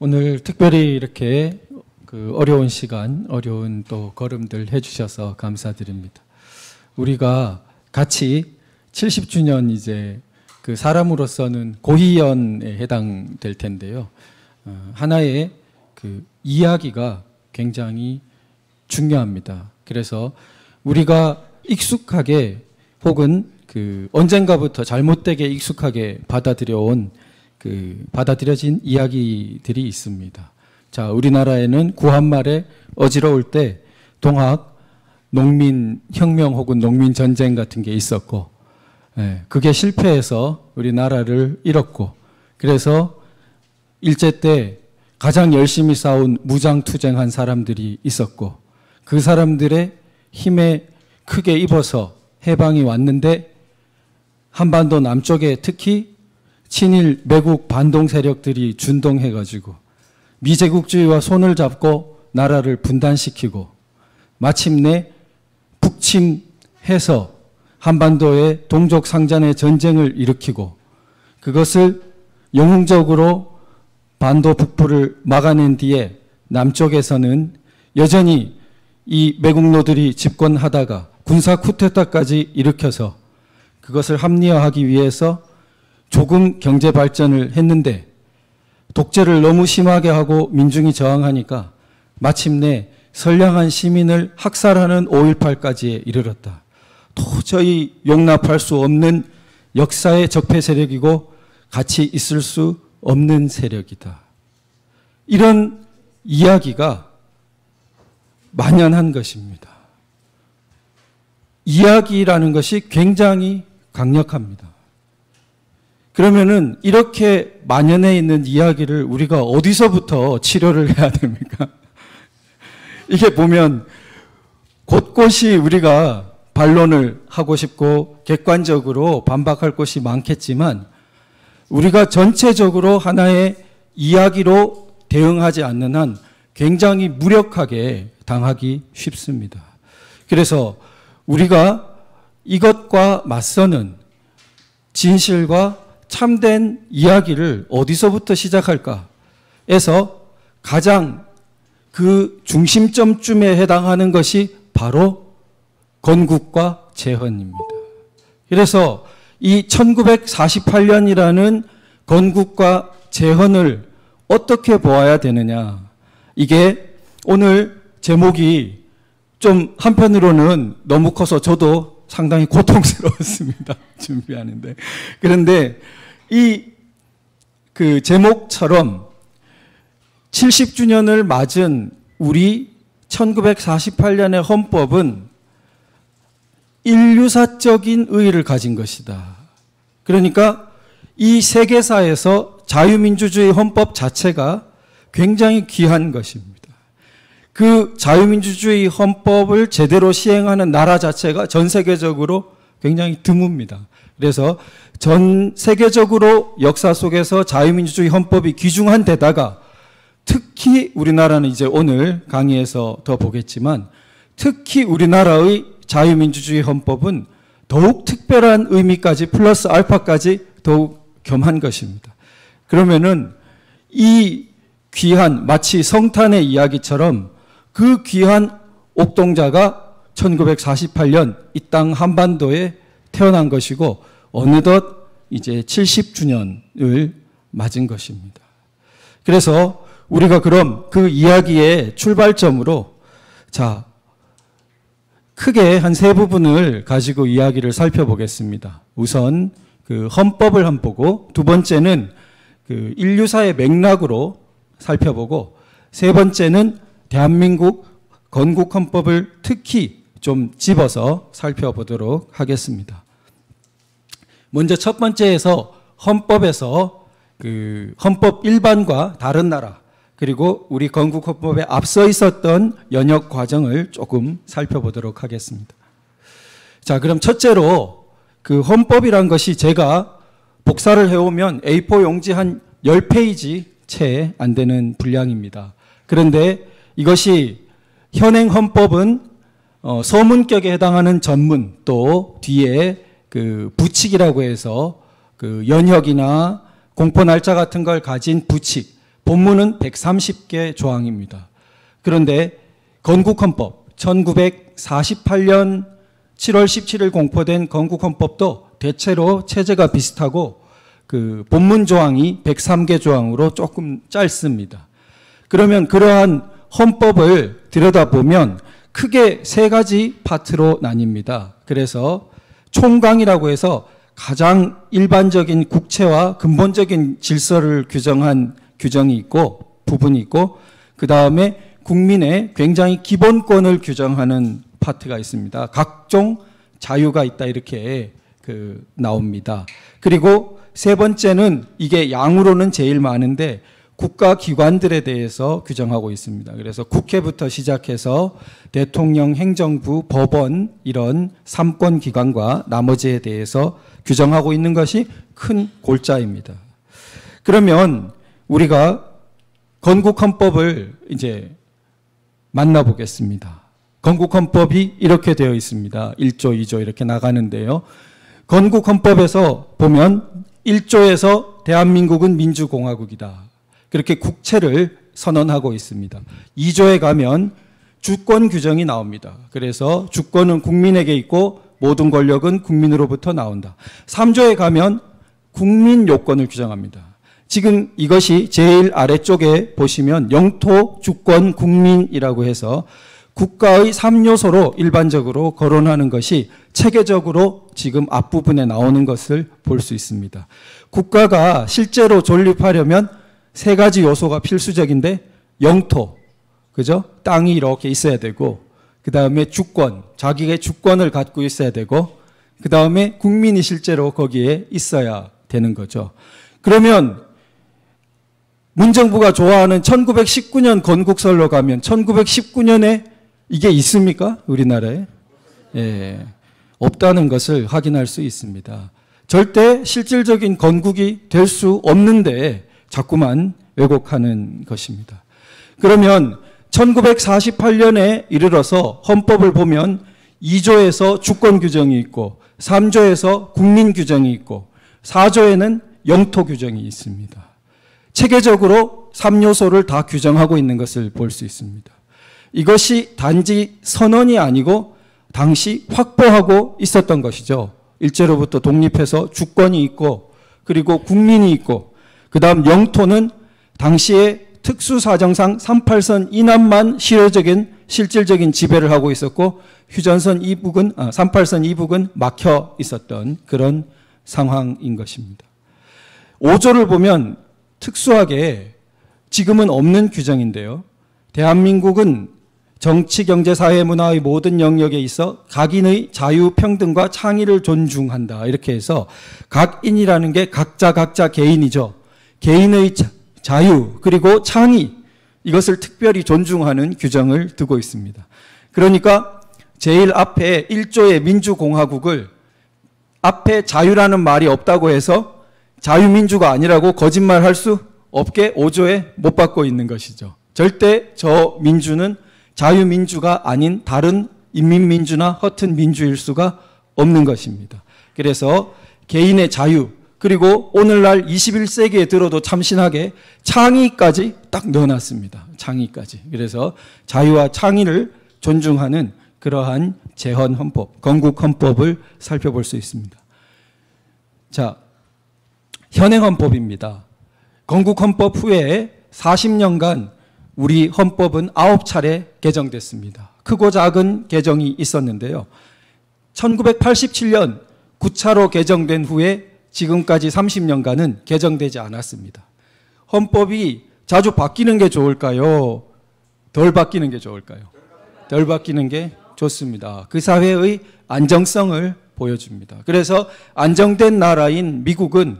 오늘 특별히 이렇게 어려운 시간, 어려운 또 걸음들 해주셔서 감사드립니다. 우리가 같이 70주년 이제 사람으로서는 고희연에 해당될 텐데요. 하나의 이야기가 굉장히 중요합니다. 그래서 우리가 익숙하게 혹은 언젠가부터 잘못되게 익숙하게 받아들여진 이야기들이 있습니다. 자, 우리나라에는 구한말에 어지러울 때 동학, 농민혁명 혹은 농민전쟁 같은 게 있었고, 그게 실패해서 우리나라를 잃었고, 그래서 일제 때 가장 열심히 싸운 무장투쟁한 사람들이 있었고, 그 사람들의 힘에 크게 입어서 해방이 왔는데, 한반도 남쪽에 특히 친일 매국 반동 세력들이 준동해가지고 미제국주의와 손을 잡고 나라를 분단시키고 마침내 북침해서 한반도에 동족 상잔의 전쟁을 일으키고 그것을 영웅적으로 반도 북부를 막아낸 뒤에 남쪽에서는 여전히 이 매국노들이 집권하다가 군사 쿠데타까지 일으켜서 그것을 합리화하기 위해서 조금 경제 발전을 했는데 독재를 너무 심하게 하고 민중이 저항하니까 마침내 선량한 시민을 학살하는 5.18까지 이르렀다. 도저히 용납할 수 없는 역사의 적폐 세력이고 같이 있을 수 없는 세력이다. 이런 이야기가 만연한 것입니다. 이야기라는 것이 굉장히 강력합니다. 그러면은 이렇게 만연해 있는 이야기를 우리가 어디서부터 치료를 해야 됩니까? 이게 보면 곳곳이 우리가 반론을 하고 싶고 객관적으로 반박할 것이 많겠지만 우리가 전체적으로 하나의 이야기로 대응하지 않는 한 굉장히 무력하게 당하기 쉽습니다. 그래서 우리가 이것과 맞서는 진실과 참된 이야기를 어디서부터 시작할까 해서 가장 그 중심점쯤에 해당하는 것이 바로 건국과 재헌입니다. 그래서 이 1948년이라는 건국과 재헌을 어떻게 보아야 되느냐. 이게 오늘 제목이 좀 한편으로는 너무 커서 저도 상당히 고통스러웠습니다. 준비하는데. 그런데 그 제목처럼 70주년을 맞은 우리 1948년의 헌법은 인류사적인 의의를 가진 것이다. 그러니까 이 세계사에서 자유민주주의 헌법 자체가 굉장히 귀한 것입니다. 그 자유민주주의 헌법을 제대로 시행하는 나라 자체가 전 세계적으로 굉장히 드뭅니다. 그래서 전 세계적으로 역사 속에서 자유민주주의 헌법이 귀중한 데다가 특히 우리나라는 이제 오늘 강의에서 더 보겠지만 특히 우리나라의 자유민주주의 헌법은 더욱 특별한 의미까지 플러스 알파까지 더욱 겸한 것입니다. 그러면은 이 귀한 마치 성탄의 이야기처럼 그 귀한 옥동자가 1948년 이 땅 한반도에 태어난 것이고 어느덧 이제 70주년을 맞은 것입니다. 그래서 우리가 그럼 그 이야기의 출발점으로 자 크게 한 세 부분을 가지고 이야기를 살펴보겠습니다. 우선 그 헌법을 한번 보고 두 번째는 그 인류사의 맥락으로 살펴보고 세 번째는 대한민국 건국헌법을 특히 좀 집어서 살펴보도록 하겠습니다. 먼저 첫 번째에서 헌법에서 그 헌법 일반과 다른 나라 그리고 우리 건국헌법에 앞서 있었던 연역 과정을 조금 살펴보도록 하겠습니다. 자, 그럼 첫째로 그 헌법이란 것이 제가 복사를 해오면 A4 용지 한 10페이지 채 안 되는 분량입니다. 그런데 이것이 현행 헌법은 서문격에 해당하는 전문 또 뒤에 그 부칙이라고 해서 그 연혁이나 공포 날짜 같은 걸 가진 부칙 본문은 130개 조항입니다. 그런데 건국헌법 1948년 7월 17일 공포된 건국헌법도 대체로 체제가 비슷하고 그 본문 조항이 103개 조항으로 조금 짧습니다. 그러면 그러한 헌법을 들여다보면 크게 세 가지 파트로 나뉩니다. 그래서 총강이라고 해서 가장 일반적인 국채와 근본적인 질서를 규정한 규정이 있고 부분이 있고 그 다음에 국민의 굉장히 기본권을 규정하는 파트가 있습니다. 각종 자유가 있다 이렇게 나옵니다. 그리고 세 번째는 이게 양으로는 제일 많은데 국가기관들에 대해서 규정하고 있습니다. 그래서 국회부터 시작해서 대통령, 행정부, 법원 이런 삼권기관과 나머지에 대해서 규정하고 있는 것이 큰 골자입니다. 그러면 우리가 건국헌법을 이제 만나보겠습니다. 건국헌법이 이렇게 되어 있습니다. 1조, 2조 이렇게 나가는데요. 건국헌법에서 보면 1조에서 대한민국은 민주공화국이다. 그렇게 국채를 선언하고 있습니다. 2조에 가면 주권 규정이 나옵니다. 그래서 주권은 국민에게 있고 모든 권력은 국민으로부터 나온다. 3조에 가면 국민 요건을 규정합니다. 지금 이것이 제일 아래쪽에 보시면 영토, 주권, 국민이라고 해서 국가의 3요소로 일반적으로 거론하는 것이 체계적으로 지금 앞부분에 나오는 것을 볼 수 있습니다. 국가가 실제로 존립하려면 세 가지 요소가 필수적인데 영토, 그죠? 땅이 이렇게 있어야 되고 그 다음에 주권, 자기의 주권을 갖고 있어야 되고 그 다음에 국민이 실제로 거기에 있어야 되는 거죠. 그러면 문정부가 좋아하는 1919년 건국설로 가면 1919년에 이게 있습니까? 우리나라에? 예, 없다는 것을 확인할 수 있습니다. 절대 실질적인 건국이 될 수 없는데 자꾸만 왜곡하는 것입니다. 그러면 1948년에 이르러서 헌법을 보면 2조에서 주권 규정이 있고 3조에서 국민 규정이 있고 4조에는 영토 규정이 있습니다. 체계적으로 3요소를 다 규정하고 있는 것을 볼 수 있습니다. 이것이 단지 선언이 아니고 당시 확보하고 있었던 것이죠. 일제로부터 독립해서 주권이 있고 그리고 국민이 있고 그 다음 영토는 당시에 특수사정상 38선 이남만 실질적인 지배를 하고 있었고 휴전선 이북은 38선 이북은 막혀 있었던 그런 상황인 것입니다. 5조를 보면 특수하게 지금은 없는 규정인데요. 대한민국은 정치, 경제, 사회, 문화의 모든 영역에 있어 각인의 자유, 평등과 창의를 존중한다. 이렇게 해서 각인이라는 게 각자 개인이죠. 개인의 자유 그리고 창의 이것을 특별히 존중하는 규정을 두고 있습니다. 그러니까 제일 앞에 1조의 민주공화국을 앞에 자유라는 말이 없다고 해서 자유민주가 아니라고 거짓말할 수 없게 5조에 못 받고 있는 것이죠. 절대 저 민주는 자유민주가 아닌 다른 인민민주나 허튼 민주일 수가 없는 것입니다. 그래서 개인의 자유 그리고 오늘날 21세기에 들어도 참신하게 창의까지 딱 넣어놨습니다. 창의까지. 그래서 자유와 창의를 존중하는 그러한 제헌헌법, 건국헌법을 살펴볼 수 있습니다. 자, 현행헌법입니다. 건국헌법 후에 40년간 우리 헌법은 9차례 개정됐습니다. 크고 작은 개정이 있었는데요. 1987년 9차로 개정된 후에 지금까지 30년간은 개정되지 않았습니다. 헌법이 자주 바뀌는 게 좋을까요? 덜 바뀌는 게 좋을까요? 덜 바뀌는 게 좋습니다. 그 사회의 안정성을 보여줍니다. 그래서 안정된 나라인 미국은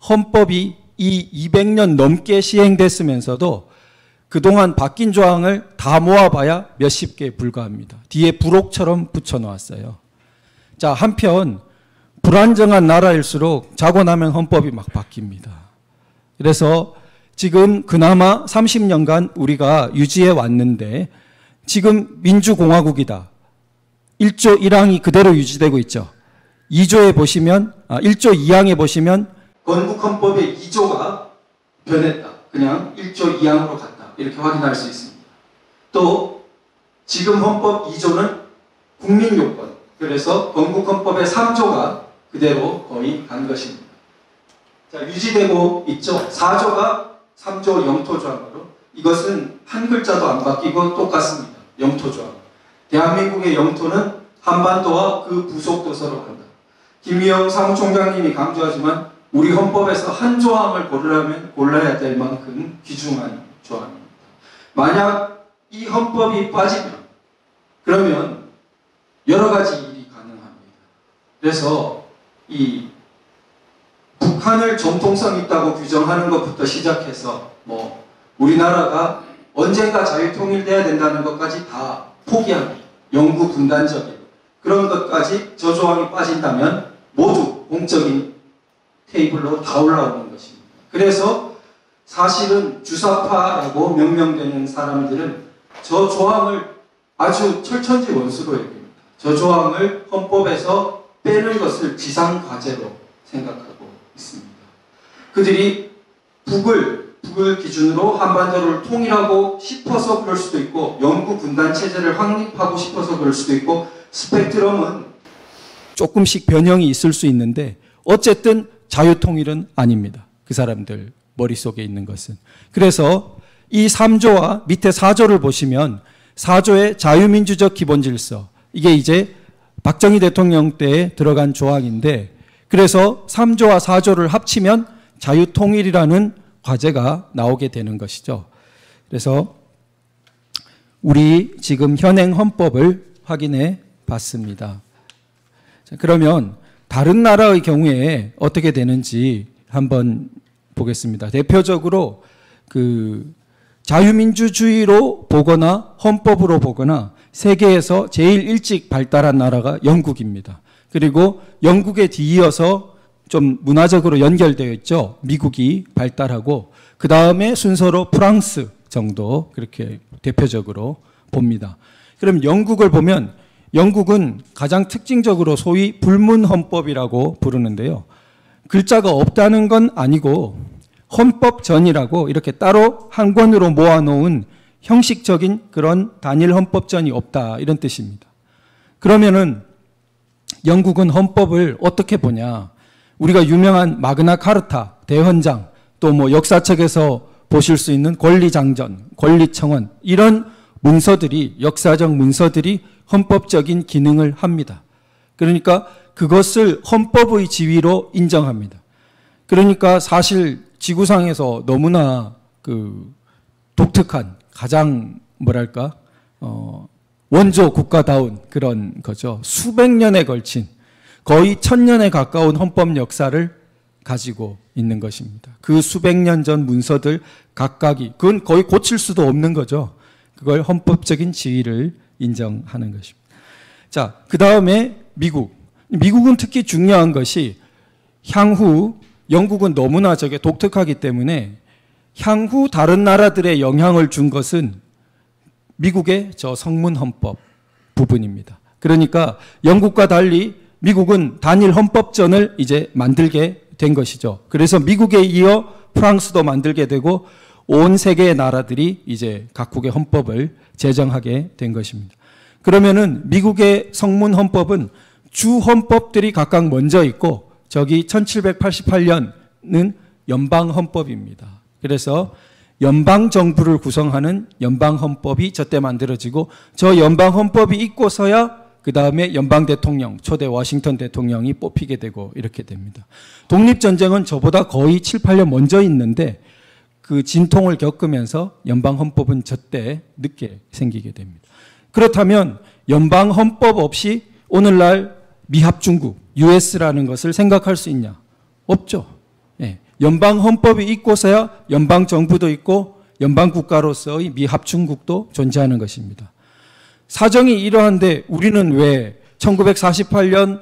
헌법이 이 200년 넘게 시행됐으면서도 그동안 바뀐 조항을 다 모아봐야 몇십 개에 불과합니다. 뒤에 부록처럼 붙여놓았어요. 자, 한편 불안정한 나라일수록 자고 나면 헌법이 막 바뀝니다. 그래서 지금 그나마 30년간 우리가 유지해 왔는데 지금 민주공화국이다. 1조 1항이 그대로 유지되고 있죠. 2조에 보시면 1조 2항에 보시면 건국헌법의 2조가 변했다. 그냥 1조 2항으로 갔다. 이렇게 확인할 수 있습니다. 또 지금 헌법 2조는 국민요건, 그래서 건국헌법의 3조가 그대로 거의 간 것입니다. 자, 유지되고 있죠. 4조가 3조 영토조항으로, 이것은 한 글자도 안 바뀌고 똑같습니다. 영토조항. 대한민국의 영토는 한반도와 그 부속 도서로 간다. 김의영 사무총장님이 강조하지만 우리 헌법에서 한 조항을 고르려면 골라야 될 만큼 귀중한 조항입니다. 만약 이 헌법이 빠지면 그러면 여러 가지 일이 가능합니다. 그래서 이 북한을 정통성 있다고 규정하는 것부터 시작해서 뭐 우리나라가 언젠가 자유통일돼야 된다는 것까지 다 포기합니다. 영구 분단적인 그런 것까지 저 조항이 빠진다면 모두 공적인 테이블로 다 올라오는 것입니다. 그래서 사실은 주사파라고 명명되는 사람들은 저 조항을 아주 철천지 원수로 여깁니다. 저 조항을 헌법에서 빼는 것을 지상과제로 생각하고 있습니다. 그들이 북을 기준으로 한반도를 통일하고 싶어서 그럴 수도 있고 영구 분단 체제를 확립하고 싶어서 그럴 수도 있고 스펙트럼은 조금씩 변형이 있을 수 있는데 어쨌든 자유통일은 아닙니다. 그 사람들 머릿속에 있는 것은. 그래서 이 3조와 밑에 4조를 보시면 4조의 자유민주적 기본질서, 이게 이제 박정희 대통령 때에 들어간 조항인데, 그래서 3조와 4조를 합치면 자유통일이라는 과제가 나오게 되는 것이죠. 그래서 우리 지금 현행 헌법을 확인해 봤습니다. 자, 그러면 다른 나라의 경우에 어떻게 되는지 한번 보겠습니다. 대표적으로 그 자유민주주의로 보거나 헌법으로 보거나 세계에서 제일 일찍 발달한 나라가 영국입니다. 그리고 영국에 뒤이어서 좀 문화적으로 연결되어 있죠. 미국이 발달하고 그 다음에 순서로 프랑스 정도 그렇게 대표적으로 봅니다. 그럼 영국을 보면 영국은 가장 특징적으로 소위 불문헌법이라고 부르는데요. 글자가 없다는 건 아니고 헌법전이라고 이렇게 따로 한 권으로 모아놓은 형식적인 그런 단일 헌법전이 없다 이런 뜻입니다. 그러면은 영국은 헌법을 어떻게 보냐? 우리가 유명한 마그나 카르타, 대헌장, 또 뭐 역사책에서 보실 수 있는 권리장전, 권리청원 이런 문서들이 역사적 문서들이 헌법적인 기능을 합니다. 그러니까 그것을 헌법의 지위로 인정합니다. 그러니까 사실 지구상에서 너무나 그 독특한 가장 뭐랄까 원조 국가다운 그런 거죠. 수백 년에 걸친 거의 1000년에 가까운 헌법 역사를 가지고 있는 것입니다. 그 수백 년 전 문서들 각각이 그건 거의 고칠 수도 없는 거죠. 그걸 헌법적인 지위를 인정하는 것입니다. 자, 그 다음에 미국은 특히 중요한 것이 향후 영국은 너무나 저게 독특하기 때문에 향후 다른 나라들의 영향을 준 것은 미국의 저 성문헌법 부분입니다. 그러니까 영국과 달리 미국은 단일 헌법전을 이제 만들게 된 것이죠. 그래서 미국에 이어 프랑스도 만들게 되고 온 세계의 나라들이 이제 각국의 헌법을 제정하게 된 것입니다. 그러면은 미국의 성문헌법은 주 헌법들이 각각 먼저 있고 저기 1788년은 연방헌법입니다. 그래서 연방정부를 구성하는 연방헌법이 저때 만들어지고 저 연방헌법이 있고서야 그 다음에 연방대통령, 초대 워싱턴 대통령이 뽑히게 되고 이렇게 됩니다. 독립전쟁은 저보다 거의 7, 8년 먼저 있는데 그 진통을 겪으면서 연방헌법은 저때 늦게 생기게 됩니다. 그렇다면 연방헌법 없이 오늘날 미합중국, US라는 것을 생각할 수 있냐? 없죠. 예. 연방헌법이 있고서야 연방정부도 있고 연방국가로서의 미합중국도 존재하는 것입니다. 사정이 이러한데 우리는 왜 1948년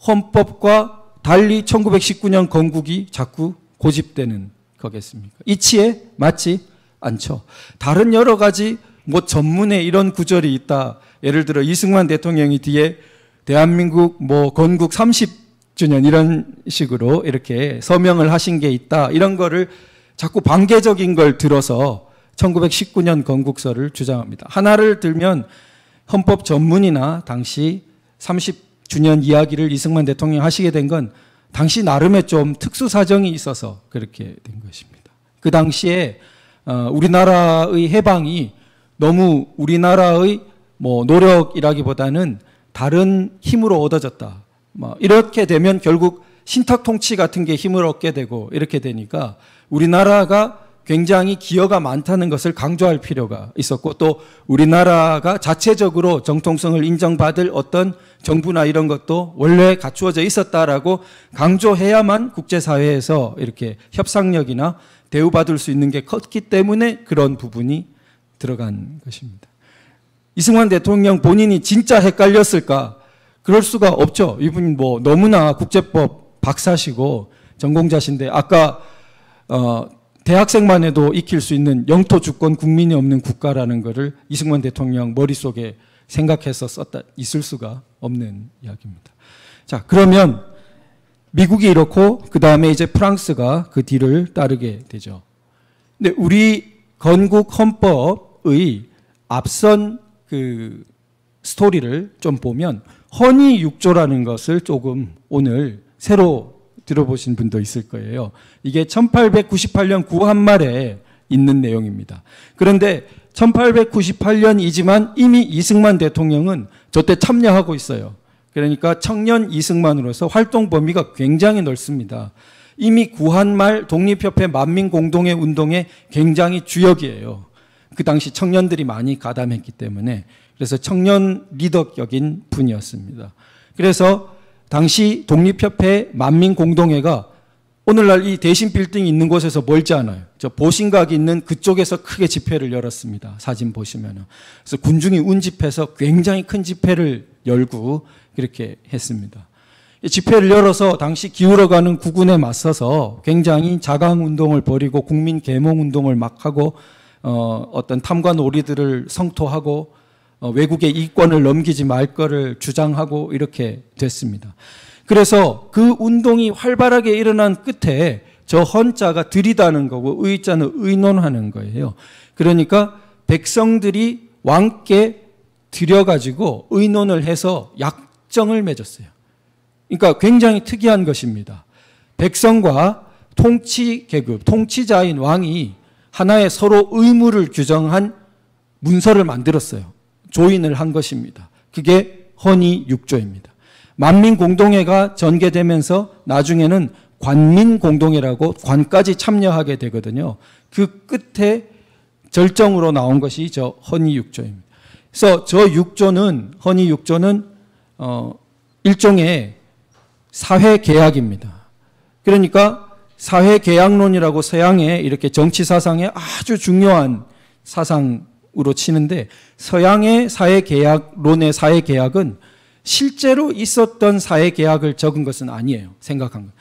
헌법과 달리 1919년 건국이 자꾸 고집되는 거겠습니까? 이치에 맞지 않죠. 다른 여러 가지 뭐 전문에 이런 구절이 있다. 예를 들어 이승만 대통령이 뒤에 대한민국 뭐 건국 30주년 이런 식으로 이렇게 서명을 하신 게 있다. 이런 거를 자꾸 반개적인 걸 들어서 1919년 건국설을 주장합니다. 하나를 들면 헌법 전문이나 당시 30주년 이야기를 이승만 대통령이 하시게 된 건 당시 나름의 좀 특수 사정이 있어서 그렇게 된 것입니다. 그 당시에 우리나라의 해방이 너무 우리나라의 뭐 노력이라기보다는 다른 힘으로 얻어졌다. 이렇게 되면 결국 신탁 통치 같은 게 힘을 얻게 되고 이렇게 되니까 우리나라가 굉장히 기여가 많다는 것을 강조할 필요가 있었고, 또 우리나라가 자체적으로 정통성을 인정받을 어떤 정부나 이런 것도 원래 갖추어져 있었다라고 강조해야만 국제사회에서 이렇게 협상력이나 대우받을 수 있는 게 컸기 때문에 그런 부분이 들어간 것입니다. 이승만 대통령 본인이 진짜 헷갈렸을까? 그럴 수가 없죠. 이분 뭐 너무나 국제법 박사시고 전공자신데, 아까 대학생만 해도 익힐 수 있는 영토 주권 국민이 없는 국가라는 것을 이승만 대통령 머릿속에 생각해서 썼다 있을 수가 없는 이야기입니다. 자, 그러면 미국이 이렇고 그 다음에 이제 프랑스가 그 뒤를 따르게 되죠. 근데 우리 건국 헌법의 앞선 그 스토리를 좀 보면 헌의 6조라는 것을 조금 오늘 새로 들어보신 분도 있을 거예요. 이게 1898년 구한말에 있는 내용입니다. 그런데 1898년이지만 이미 이승만 대통령은 저때 참여하고 있어요. 그러니까 청년 이승만으로서 활동 범위가 굉장히 넓습니다. 이미 구한말 독립협회 만민공동회 운동의 굉장히 주역이에요. 그 당시 청년들이 많이 가담했기 때문에. 그래서 청년 리더격인 분이었습니다. 그래서 당시 독립협회 만민공동회가 오늘날 이 대신빌딩이 있는 곳에서 멀지 않아요. 저 보신각이 있는 그쪽에서 크게 집회를 열었습니다. 사진 보시면은. 그래서 군중이 운집해서 굉장히 큰 집회를 열고 그렇게 했습니다. 집회를 열어서 당시 기울어가는 국군에 맞서서 굉장히 자강운동을 벌이고 국민 계몽운동을 막 하고 어떤 탐관 오리들을 성토하고 외국의 이권을 넘기지 말 거를 주장하고 이렇게 됐습니다. 그래서 그 운동이 활발하게 일어난 끝에 저 헌자가 들이다는 거고 의자는 의논하는 거예요. 그러니까 백성들이 왕께 들여가지고 의논을 해서 약정을 맺었어요. 그러니까 굉장히 특이한 것입니다. 백성과 통치 계급, 통치자인 왕이 하나의 서로 의무를 규정한 문서를 만들었어요. 조인을 한 것입니다. 그게 헌의 6조입니다. 만민공동회가 전개되면서 나중에는 관민공동회라고 관까지 참여하게 되거든요. 그 끝에 절정으로 나온 것이 저 헌의 6조입니다. 그래서 저 6조는, 헌의 6조는 일종의 사회계약입니다. 그러니까 사회계약론이라고 서양의 이렇게 정치사상에 아주 중요한 사상으로 치는데, 서양의 사회계약론의 사회계약은 실제로 있었던 사회계약을 적은 것은 아니에요. 생각한 것.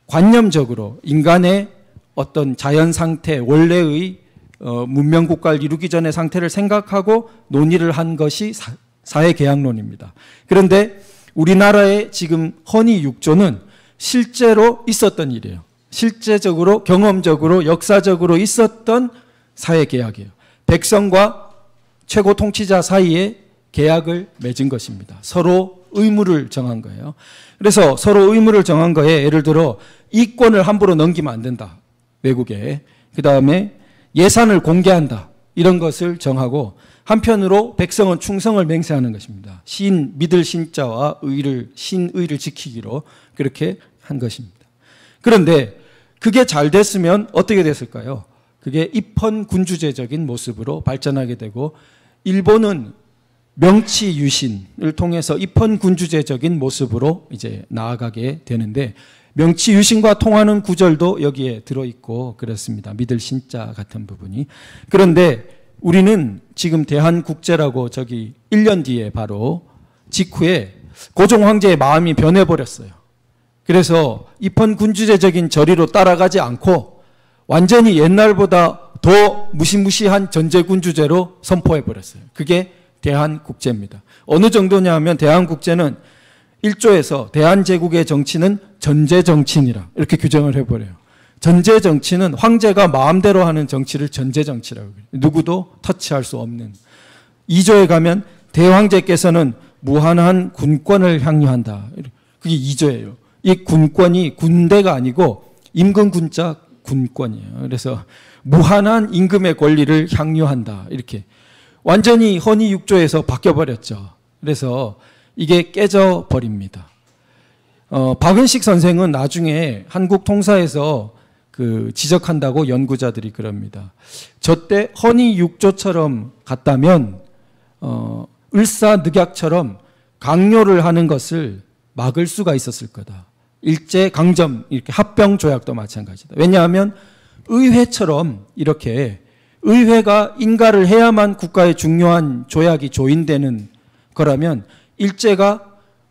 관념적으로 인간의 어떤 자연 상태, 원래의 문명국가를 이루기 전의 상태를 생각하고 논의를 한 것이 사회계약론입니다. 그런데 우리나라의 지금 헌의 6조는 실제로 있었던 일이에요. 실제적으로, 경험적으로, 역사적으로 있었던 사회계약이에요. 백성과 최고 통치자 사이에 계약을 맺은 것입니다. 서로 의무를 정한 거예요. 그래서 서로 의무를 정한 거에 예를 들어 이권을 함부로 넘기면 안 된다. 외국에. 그 다음에 예산을 공개한다. 이런 것을 정하고, 한편으로 백성은 충성을 맹세하는 것입니다. 믿을 신자와 신의를 지키기로 그렇게 한 것입니다. 그런데 그게 잘 됐으면 어떻게 됐을까요? 그게 입헌군주제적인 모습으로 발전하게 되고, 일본은 명치유신을 통해서 입헌군주제적인 모습으로 이제 나아가게 되는데, 명치유신과 통하는 구절도 여기에 들어있고 그렇습니다. 믿을 신자 같은 부분이. 그런데 우리는 지금 대한국제라고 저기 1년 뒤에 바로 직후에 고종 황제의 마음이 변해버렸어요. 그래서 입헌군주제적인 저리로 따라가지 않고 완전히 옛날보다 더 무시무시한 전제군주제로 선포해버렸어요. 그게 대한국제입니다. 어느 정도냐 하면 대한국제는 1조에서 대한제국의 정치는 전제정치인이라 이렇게 규정을 해버려요. 전제 정치는 황제가 마음대로 하는 정치를 전제 정치라고 해요. 누구도 터치할 수 없는. 2조에 가면 대황제께서는 무한한 군권을 향유한다. 그게 2조예요. 이 군권이 군대가 아니고 임금 군자 군권이에요. 그래서 무한한 임금의 권리를 향유한다. 이렇게 완전히 헌의 6조에서 바뀌어버렸죠. 그래서 이게 깨져버립니다. 박은식 선생은 나중에 한국 통사에서 지적한다고 연구자들이 그럽니다. 저때 헌의 6조처럼 갔다면 을사늑약처럼 강요를 하는 것을 막을 수가 있었을 거다. 일제강점 이렇게 합병조약도 마찬가지다. 왜냐하면 의회처럼 이렇게 의회가 인가를 해야만 국가의 중요한 조약이 조인되는 거라면 일제가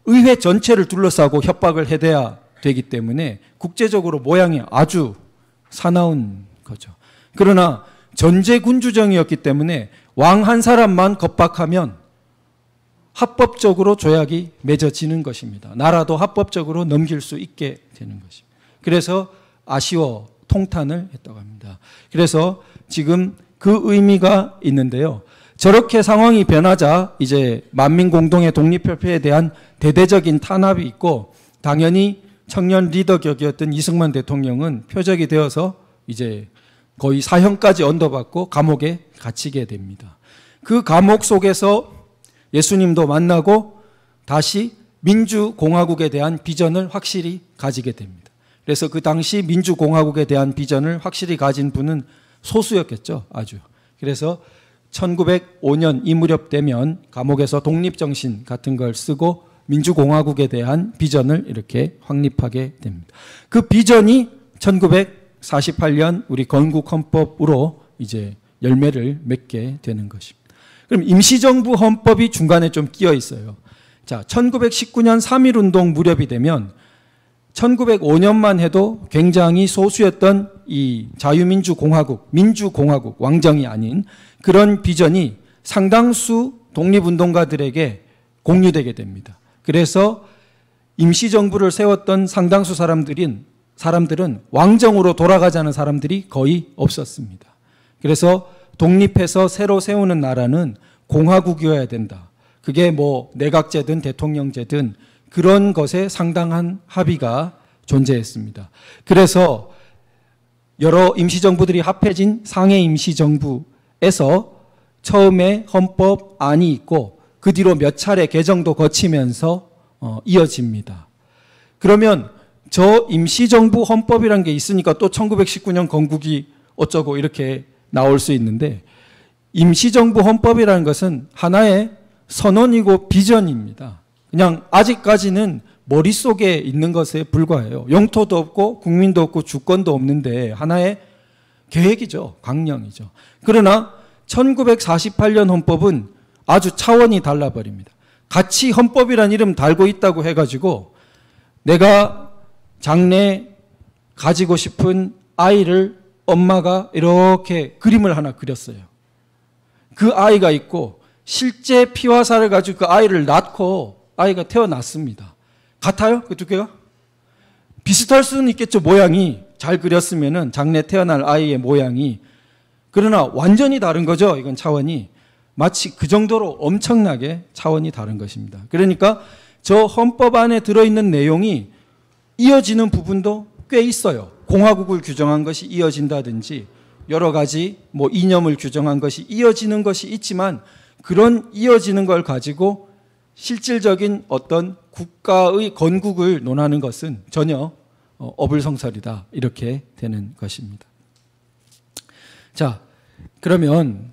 의회 전체를 둘러싸고 협박을 해대야 되기 때문에 국제적으로 모양이 아주 사나운 거죠. 그러나 전제군주정이었기 때문에 왕 한 사람만 겁박하면 합법적으로 조약이 맺어지는 것입니다. 나라도 합법적으로 넘길 수 있게 되는 것입니다. 그래서 아쉬워 통탄을 했다고 합니다. 그래서 지금 그 의미가 있는데요. 저렇게 상황이 변하자 이제 만민 공동의 독립협회에 대한 대대적인 탄압이 있고 당연히 청년 리더 격이었던 이승만 대통령은 표적이 되어서 이제 거의 사형까지 언도받고 감옥에 갇히게 됩니다. 그 감옥 속에서 예수님도 만나고 다시 민주공화국에 대한 비전을 확실히 가지게 됩니다. 그래서 그 당시 민주공화국에 대한 비전을 확실히 가진 분은 소수였겠죠. 아주. 그래서 1905년 이 무렵 되면 감옥에서 독립정신 같은 걸 쓰고 민주공화국에 대한 비전을 이렇게 확립하게 됩니다. 그 비전이 1948년 우리 건국헌법으로 이제 열매를 맺게 되는 것입니다. 그럼 임시정부 헌법이 중간에 좀 끼어 있어요. 자, 1919년 3.1운동 무렵이 되면 1905년만 해도 굉장히 소수였던 이 자유민주공화국, 민주공화국, 왕정이 아닌 그런 비전이 상당수 독립운동가들에게 공유되게 됩니다. 그래서 임시정부를 세웠던 상당수 사람들은 왕정으로 돌아가자는 사람들이 거의 없었습니다. 그래서 독립해서 새로 세우는 나라는 공화국이어야 된다. 그게 뭐 내각제든 대통령제든 그런 것에 상당한 합의가 존재했습니다. 그래서 여러 임시정부들이 합해진 상해 임시정부에서 처음에 헌법안이 있고 그 뒤로 몇 차례 개정도 거치면서 이어집니다. 그러면 저 임시정부 헌법이란 게 있으니까 또 1919년 건국이 어쩌고 이렇게 나올 수 있는데 임시정부 헌법이라는 것은 하나의 선언이고 비전입니다. 그냥 아직까지는 머릿속에 있는 것에 불과해요. 영토도 없고 국민도 없고 주권도 없는데 하나의 계획이죠. 강령이죠. 그러나 1948년 헌법은 아주 차원이 달라버립니다. 같이 헌법이란 이름 달고 있다고 해가지고 내가 장래 가지고 싶은 아이를 엄마가 이렇게 그림을 하나 그렸어요. 그 아이가 있고 실제 피와 살을 가지고 그 아이를 낳고 아이가 태어났습니다. 같아요? 그 두 개가? 비슷할 수는 있겠죠. 모양이 잘 그렸으면은 장래 태어날 아이의 모양이. 그러나 완전히 다른 거죠. 이건 차원이. 마치 그 정도로 엄청나게 차원이 다른 것입니다. 그러니까 저 헌법 안에 들어있는 내용이 이어지는 부분도 꽤 있어요. 공화국을 규정한 것이 이어진다든지 여러 가지 뭐 이념을 규정한 것이 이어지는 것이 있지만 그런 이어지는 걸 가지고 실질적인 어떤 국가의 건국을 논하는 것은 전혀 어불성설이다. 이렇게 되는 것입니다. 자, 그러면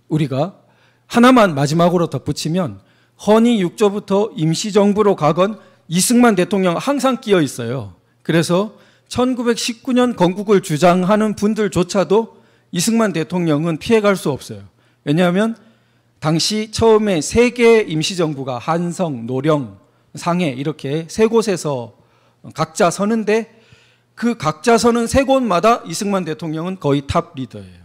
우리가 하나만 마지막으로 덧붙이면 헌의 6조부터 임시정부로 가건 이승만 대통령 항상 끼어 있어요. 그래서 1919년 건국을 주장하는 분들조차도 이승만 대통령은 피해갈 수 없어요. 왜냐하면 당시 처음에 3개의 임시정부가 한성, 노령, 상해 이렇게 3곳에서 각자 서는데 그 각자 서는 3곳마다 이승만 대통령은 거의 탑 리더예요.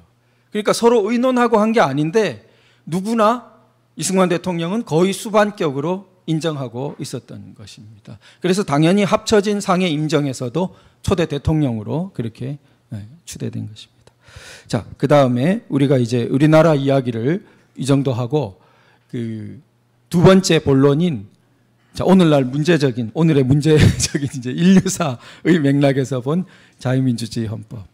그러니까 서로 의논하고 한 게 아닌데 누구나 이승만 대통령은 거의 수반격으로 인정하고 있었던 것입니다. 그래서 당연히 합쳐진 상해 임정에서도 초대 대통령으로 그렇게 추대된 것입니다. 자, 그 다음에 우리가 이제 우리나라 이야기를 이 정도 하고 그 두 번째 본론인 자, 오늘의 문제적인 이제 인류사의 맥락에서 본 자유민주주의 헌법.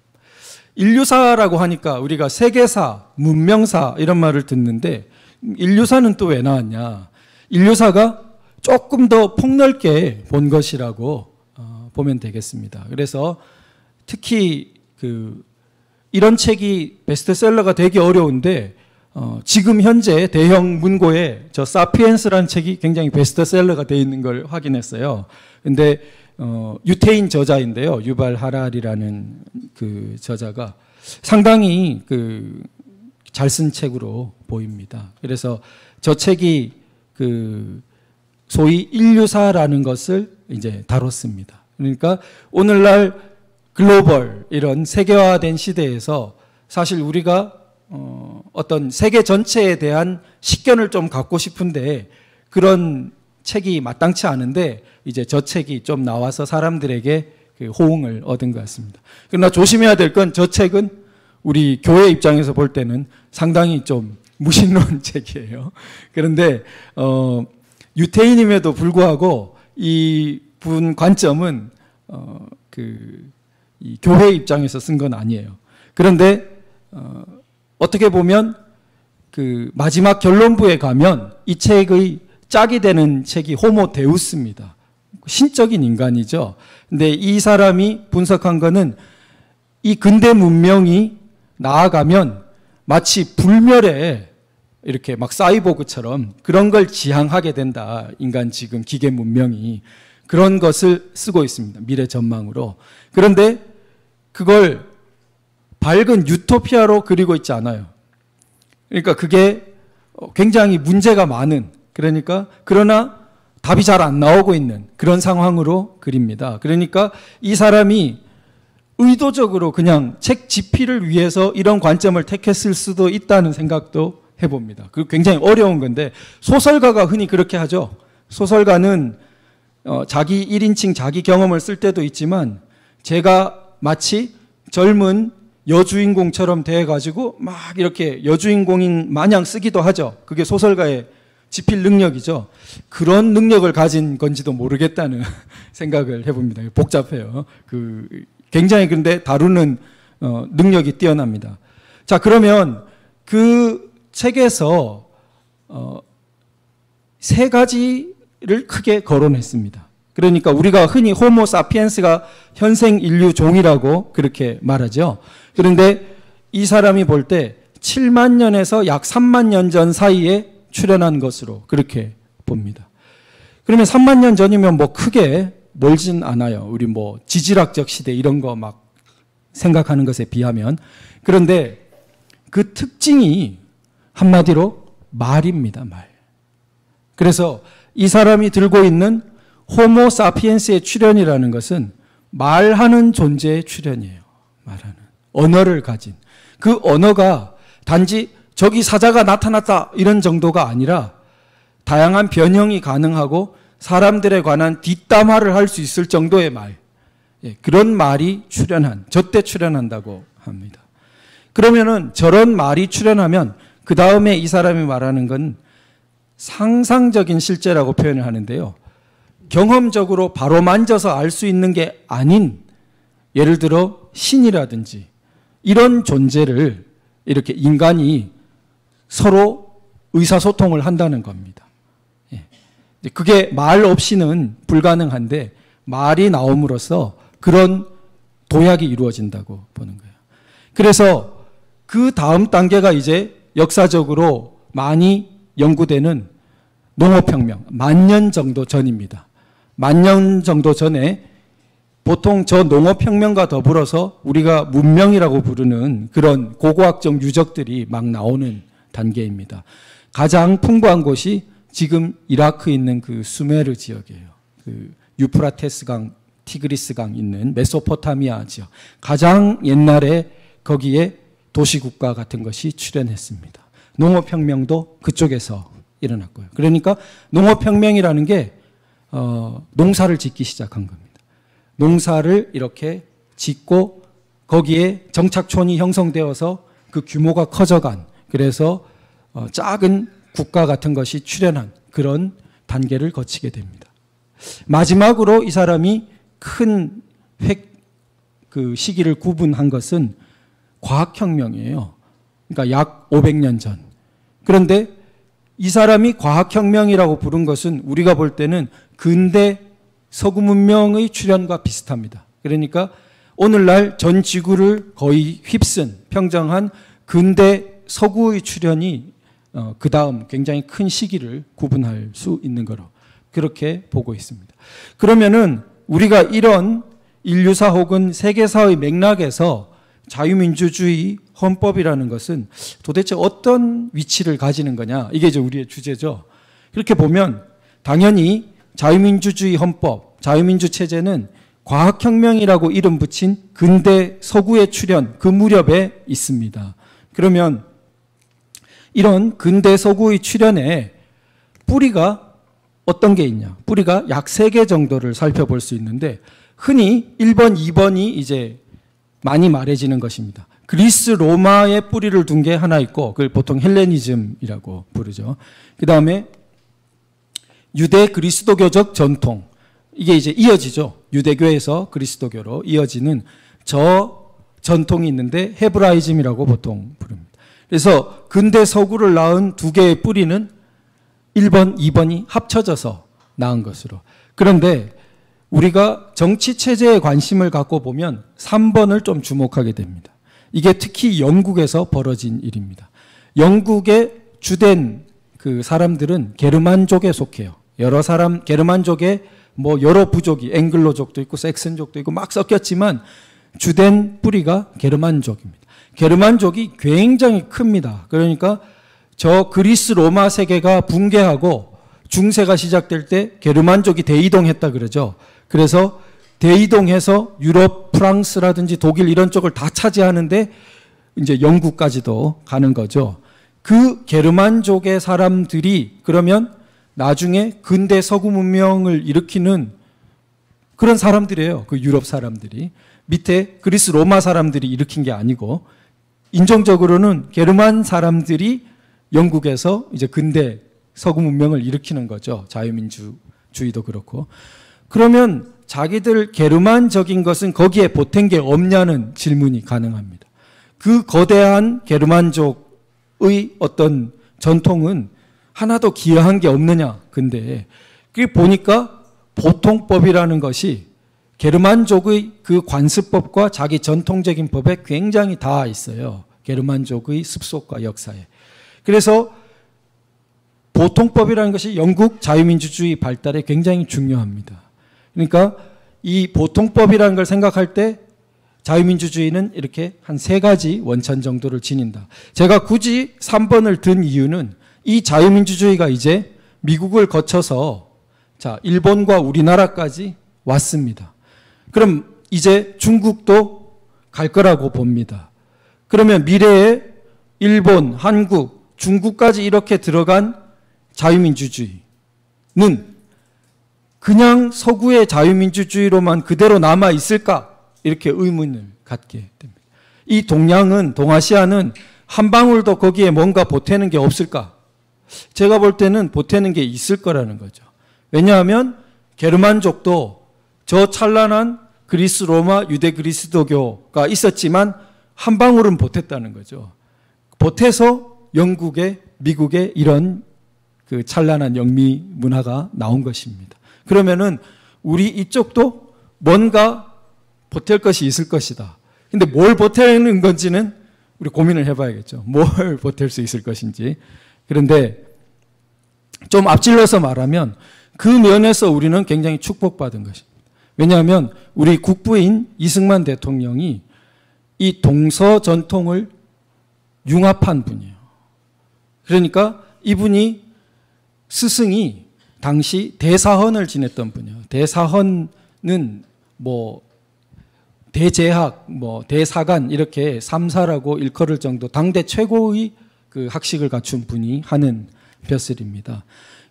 인류사라고 하니까 우리가 세계사, 문명사 이런 말을 듣는데 인류사는 또 왜 나왔냐? 인류사가 조금 더 폭넓게 본 것이라고 보면 되겠습니다. 그래서 특히 이런 책이 베스트셀러가 되기 어려운데 지금 현재 대형 문고에 저 사피엔스라는 책이 굉장히 베스트셀러가 되어 있는 걸 확인했어요. 근데 유태인 저자인데요. 유발 하랄이라는 그 저자가 상당히 잘 쓴 책으로 보입니다. 그래서 저 책이 소위 인류사라는 것을 이제 다뤘습니다. 그러니까 오늘날 글로벌 이런 세계화된 시대에서 사실 우리가 어떤 세계 전체에 대한 식견을 좀 갖고 싶은데 그런 책이 마땅치 않은데 이제 저 책이 좀 나와서 사람들에게 호응을 얻은 것 같습니다. 그러나 조심해야 될 건 저 책은 우리 교회 입장에서 볼 때는 상당히 좀 무신론 책이에요. 그런데 유태인임에도 불구하고 이 분 관점은 이 교회 입장에서 쓴 건 아니에요. 그런데 어떻게 보면 마지막 결론부에 가면 이 책의 짝이 되는 책이 호모 데우스입니다. 신적인 인간이죠. 근데 이 사람이 분석한 거는 이 근대 문명이 나아가면 마치 불멸에 이렇게 막 사이보그처럼 그런 걸 지향하게 된다. 인간 지금 기계 문명이 그런 것을 쓰고 있습니다. 미래 전망으로. 그런데 그걸 밝은 유토피아로 그리고 있지 않아요. 그러니까 그게 굉장히 문제가 많은 그러나 답이 잘 안 나오고 있는 그런 상황으로 그립니다. 그러니까 이 사람이 의도적으로 그냥 책 집필을 위해서 이런 관점을 택했을 수도 있다는 생각도 해봅니다. 그 굉장히 어려운 건데 소설가가 흔히 그렇게 하죠. 소설가는 자기 1인칭 자기 경험을 쓸 때도 있지만 제가 마치 젊은 여주인공처럼 돼가지고 막 이렇게 여주인공인 마냥 쓰기도 하죠. 그게 소설가의 집필 능력이죠. 그런 능력을 가진 건지도 모르겠다는 생각을 해봅니다. 복잡해요. 굉장히 근데 다루는 능력이 뛰어납니다. 자, 그러면 그 책에서 세 가지를 크게 거론했습니다. 그러니까 우리가 흔히 호모 사피엔스가 현생 인류 종이라고 그렇게 말하죠. 그런데 이 사람이 볼 때 7만 년에서 약 3만 년 전 사이에 출현한 것으로 그렇게 봅니다. 그러면 3만 년 전이면 뭐 크게 멀진 않아요. 우리 뭐 지질학적 시대 이런 거 막 생각하는 것에 비하면. 그런데 그 특징이 한마디로 말입니다. 말. 그래서 이 사람이 들고 있는 호모 사피엔스의 출현이라는 것은 말하는 존재의 출현이에요. 말하는. 언어를 가진. 그 언어가 단지 저기 사자가 나타났다 이런 정도가 아니라 다양한 변형이 가능하고 사람들에 관한 뒷담화를 할 수 있을 정도의 말. 그런 말이 출현한, 저때 출현한다고 합니다. 그러면은 저런 말이 출현하면 그 다음에 이 사람이 말하는 건 상상적인 실제라고 표현을 하는데요. 경험적으로 바로 만져서 알 수 있는 게 아닌 예를 들어 신이라든지 이런 존재를 이렇게 인간이 서로 의사소통을 한다는 겁니다. 그게 말 없이는 불가능한데 말이 나옴으로써 그런 도약이 이루어진다고 보는 거예요. 그래서 그 다음 단계가 이제 역사적으로 많이 연구되는 농업혁명, 10,000년 정도 전입니다. 10,000년 정도 전에 보통 저 농업혁명과 더불어서 우리가 문명이라고 부르는 그런 고고학적 유적들이 막 나오는 단계입니다. 가장 풍부한 곳이 지금 이라크에 있는 그 수메르 지역이에요. 그 유프라테스강, 티그리스강 있는 메소포타미아 지역. 가장 옛날에 거기에 도시국가 같은 것이 출현했습니다. 농업혁명도 그쪽에서 일어났고요. 그러니까 농업혁명이라는 게 농사를 짓기 시작한 겁니다. 농사를 이렇게 짓고 거기에 정착촌이 형성되어서 그 규모가 커져간, 그래서 작은 국가 같은 것이 출현한 그런 단계를 거치게 됩니다. 마지막으로 이 사람이 큰 그 시기를 구분한 것은 과학혁명이에요. 그러니까 약 500년 전. 그런데 이 사람이 과학혁명이라고 부른 것은 우리가 볼 때는 근대 서구 문명의 출현과 비슷합니다. 그러니까 오늘날 전 지구를 거의 휩쓴 평정한 근대 서구의 출현이 그 다음 굉장히 큰 시기를 구분할 수 있는 거로 그렇게 보고 있습니다. 그러면은 우리가 이런 인류사 혹은 세계사의 맥락에서 자유민주주의 헌법이라는 것은 도대체 어떤 위치를 가지는 거냐, 이게 이제 우리의 주제죠. 그렇게 보면 당연히 자유민주주의 헌법, 자유민주 체제는 과학혁명이라고 이름 붙인 근대 서구의 출현 그 무렵에 있습니다. 그러면 이런 근대 서구의 출현에 뿌리가 어떤 게 있냐? 뿌리가 약 3개 정도를 살펴볼 수 있는데, 흔히 1번, 2번이 이제 많이 말해지는 것입니다. 그리스 로마의 뿌리를 둔 게 하나 있고, 그걸 보통 헬레니즘이라고 부르죠. 그 다음에 유대 그리스도교적 전통, 이게 이제 이어지죠. 유대교에서 그리스도교로 이어지는 저 전통이 있는데 헤브라이즘이라고 보통 부릅니다. 그래서 근대 서구를 낳은 2개의 뿌리는 1번, 2번이 합쳐져서 낳은 것으로. 그런데 우리가 정치 체제에 관심을 갖고 보면 3번을 좀 주목하게 됩니다. 이게 특히 영국에서 벌어진 일입니다. 영국의 주된 그 사람들은 게르만족에 속해요. 게르만족에 뭐 여러 부족이, 앵글로족도 있고 섹슨족도 있고 막 섞였지만 주된 뿌리가 게르만족입니다. 게르만족이 굉장히 큽니다. 그러니까 저 그리스 로마 세계가 붕괴하고 중세가 시작될 때 게르만족이 대이동했다 그러죠. 그래서 대이동해서 유럽, 프랑스라든지 독일 이런 쪽을 다 차지하는데 이제 영국까지도 가는 거죠. 그 게르만족의 사람들이 그러면 나중에 근대 서구 문명을 일으키는 그런 사람들이에요. 그 유럽 사람들이. 밑에 그리스 로마 사람들이 일으킨 게 아니고, 인종적으로는 게르만 사람들이 영국에서 이제 근대 서구 문명을 일으키는 거죠. 자유민주주의도 그렇고. 그러면 자기들 게르만적인 것은 거기에 보탠 게 없냐는 질문이 가능합니다. 그 거대한 게르만족의 어떤 전통은 하나도 기여한 게 없느냐. 근데 그게 보니까 보통법이라는 것이 게르만족의 그 관습법과 자기 전통적인 법에 굉장히 닿아 있어요. 게르만족의 습속과 역사에. 그래서 보통법이라는 것이 영국 자유민주주의 발달에 굉장히 중요합니다. 그러니까 이 보통법이라는 걸 생각할 때 자유민주주의는 이렇게 한 3가지 원천 정도를 지닌다. 제가 굳이 3번을 든 이유는 이 자유민주주의가 이제 미국을 거쳐서 자, 일본과 우리나라까지 왔습니다. 그럼 이제 중국도 갈 거라고 봅니다. 그러면 미래에 일본, 한국, 중국까지 이렇게 들어간 자유민주주의는 그냥 서구의 자유민주주의로만 그대로 남아 있을까? 이렇게 의문을 갖게 됩니다. 이 동아시아는 한 방울도 거기에 뭔가 보태는 게 없을까? 제가 볼 때는 보태는 게 있을 거라는 거죠. 왜냐하면 게르만족도 저 찬란한 그리스 로마 유대 그리스도교가 있었지만 한 방울은 보탰다는 거죠. 보태서 영국에 미국에 이런 그 찬란한 영미 문화가 나온 것입니다. 그러면은 우리 이쪽도 뭔가 보탤 것이 있을 것이다. 근데 뭘 보태는 건지는 우리 고민을 해봐야겠죠. 뭘 보탤 수 있을 것인지. 그런데 좀 앞질러서 말하면 그 면에서 우리는 굉장히 축복받은 것입니다. 왜냐하면 우리 국부인 이승만 대통령이 이 동서 전통을 융합한 분이에요. 그러니까 이분이 스승이 당시 대사헌을 지냈던 분이에요. 대사헌은 뭐 대제학, 뭐 대사관 이렇게 3사라고 일컬을 정도 당대 최고의 그 학식을 갖춘 분이 하는 벼슬입니다.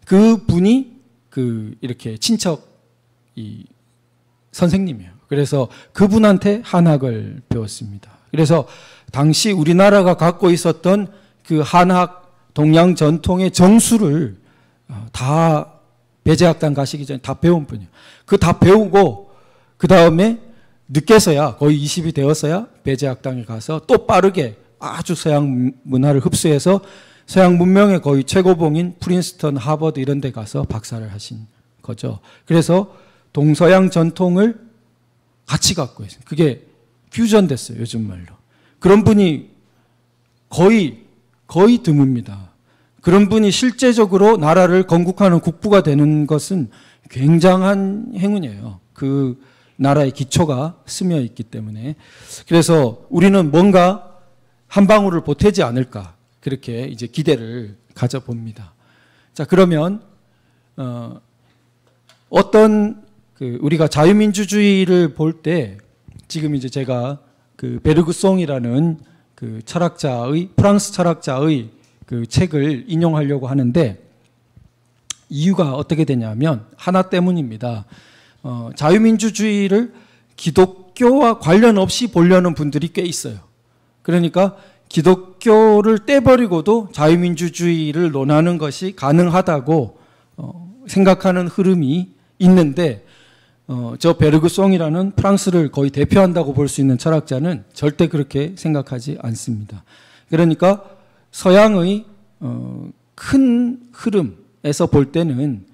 그 분이 이렇게 선생님이에요. 그래서 그분한테 한학을 배웠습니다. 그래서 당시 우리나라가 갖고 있었던 그 한학 동양 전통의 정수를 다 배제학당 가시기 전에 다 배운 분이에요. 그 다 배우고 그 다음에 늦게서야 거의 20이 되었어야 배제학당에 가서 또 빠르게 아주 서양 문화를 흡수해서 서양 문명의 거의 최고봉인 프린스턴, 하버드 이런 데 가서 박사를 하신 거죠. 그래서 동서양 전통을 같이 갖고 있어요. 그게 퓨전됐어요. 요즘 말로. 그런 분이 거의 드뭅니다. 그런 분이 실제적으로 나라를 건국하는 국부가 되는 것은 굉장한 행운이에요. 그 나라의 기초가 스며 있기 때문에. 그래서 우리는 뭔가 한 방울을 보태지 않을까, 그렇게 이제 기대를 가져봅니다. 자, 그러면 우리가 자유민주주의를 볼 때 지금 이제 제가 그 베르그송이라는 그 프랑스 철학자의 그 책을 인용하려고 하는데, 이유가 어떻게 되냐면 하나 때문입니다. 자유민주주의를 기독교와 관련 없이 보려는 분들이 꽤 있어요. 그러니까 기독교를 떼버리고도 자유민주주의를 논하는 것이 가능하다고 생각하는 흐름이 있는데, 저 베르그송이라는 프랑스를 거의 대표한다고 볼 수 있는 철학자는 절대 그렇게 생각하지 않습니다. 그러니까 서양의 큰 흐름에서 볼 때는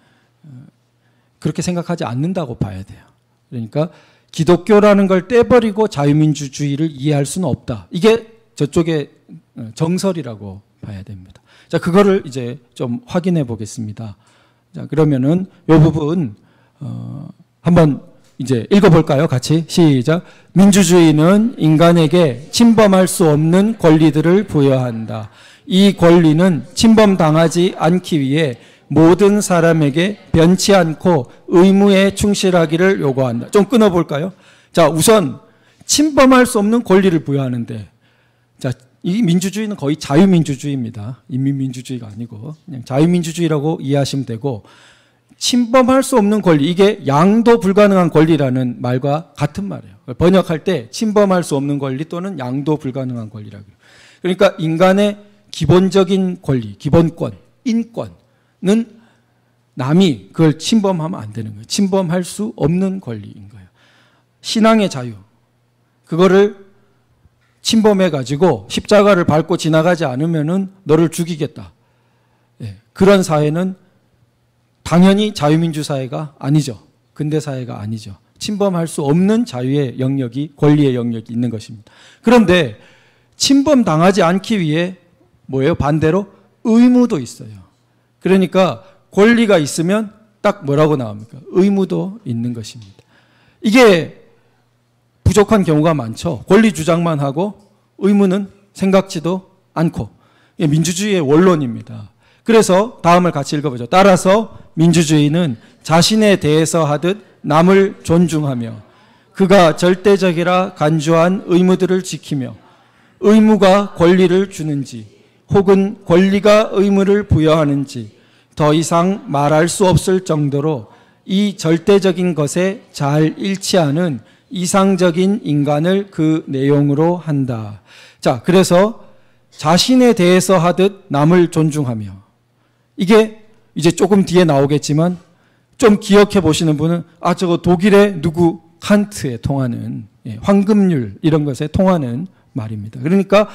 그렇게 생각하지 않는다고 봐야 돼요. 그러니까 기독교라는 걸 떼버리고 자유민주주의를 이해할 수는 없다. 이게 저쪽의 정설이라고 봐야 됩니다. 자, 그거를 이제 좀 확인해 보겠습니다. 자, 그러면은 이 부분 한번 이제 읽어볼까요? 같이 시작. 민주주의는 인간에게 침범할 수 없는 권리들을 부여한다. 이 권리는 침범당하지 않기 위해 모든 사람에게 변치 않고 의무에 충실하기를 요구한다. 좀 끊어볼까요? 자, 우선 침범할 수 없는 권리를 부여하는데, 자, 이 민주주의는 거의 자유민주주의입니다. 인민민주주의가 아니고 그냥 자유민주주의라고 이해하시면 되고, 침범할 수 없는 권리, 이게 양도 불가능한 권리라는 말과 같은 말이에요. 번역할 때 침범할 수 없는 권리 또는 양도 불가능한 권리라고 해요. 그러니까 인간의 기본적인 권리, 기본권, 인권은 남이 그걸 침범하면 안 되는 거예요. 침범할 수 없는 권리인 거예요. 신앙의 자유, 그거를 침범해가지고 십자가를 밟고 지나가지 않으면은 너를 죽이겠다. 그런 사회는 당연히 자유민주 사회가 아니죠. 근대 사회가 아니죠. 침범할 수 없는 자유의 영역이, 권리의 영역이 있는 것입니다. 그런데 침범당하지 않기 위해 뭐예요? 반대로 의무도 있어요. 그러니까 권리가 있으면 딱 뭐라고 나옵니까? 의무도 있는 것입니다. 이게 부족한 경우가 많죠. 권리 주장만 하고 의무는 생각지도 않고. 이게 민주주의의 원론입니다. 그래서 다음을 같이 읽어보죠. 따라서 민주주의는 자신에 대해서 하듯 남을 존중하며 그가 절대적이라 간주한 의무들을 지키며 의무가 권리를 주는지 혹은 권리가 의무를 부여하는지 더 이상 말할 수 없을 정도로 이 절대적인 것에 잘 일치하는 이상적인 인간을 그 내용으로 한다. 자, 그래서 자신에 대해서 하듯 남을 존중하며, 이게 이제 조금 뒤에 나오겠지만 좀 기억해 보시는 분은 저거 독일의 누구 칸트에 통하는 황금률 이런 것에 통하는 말입니다. 그러니까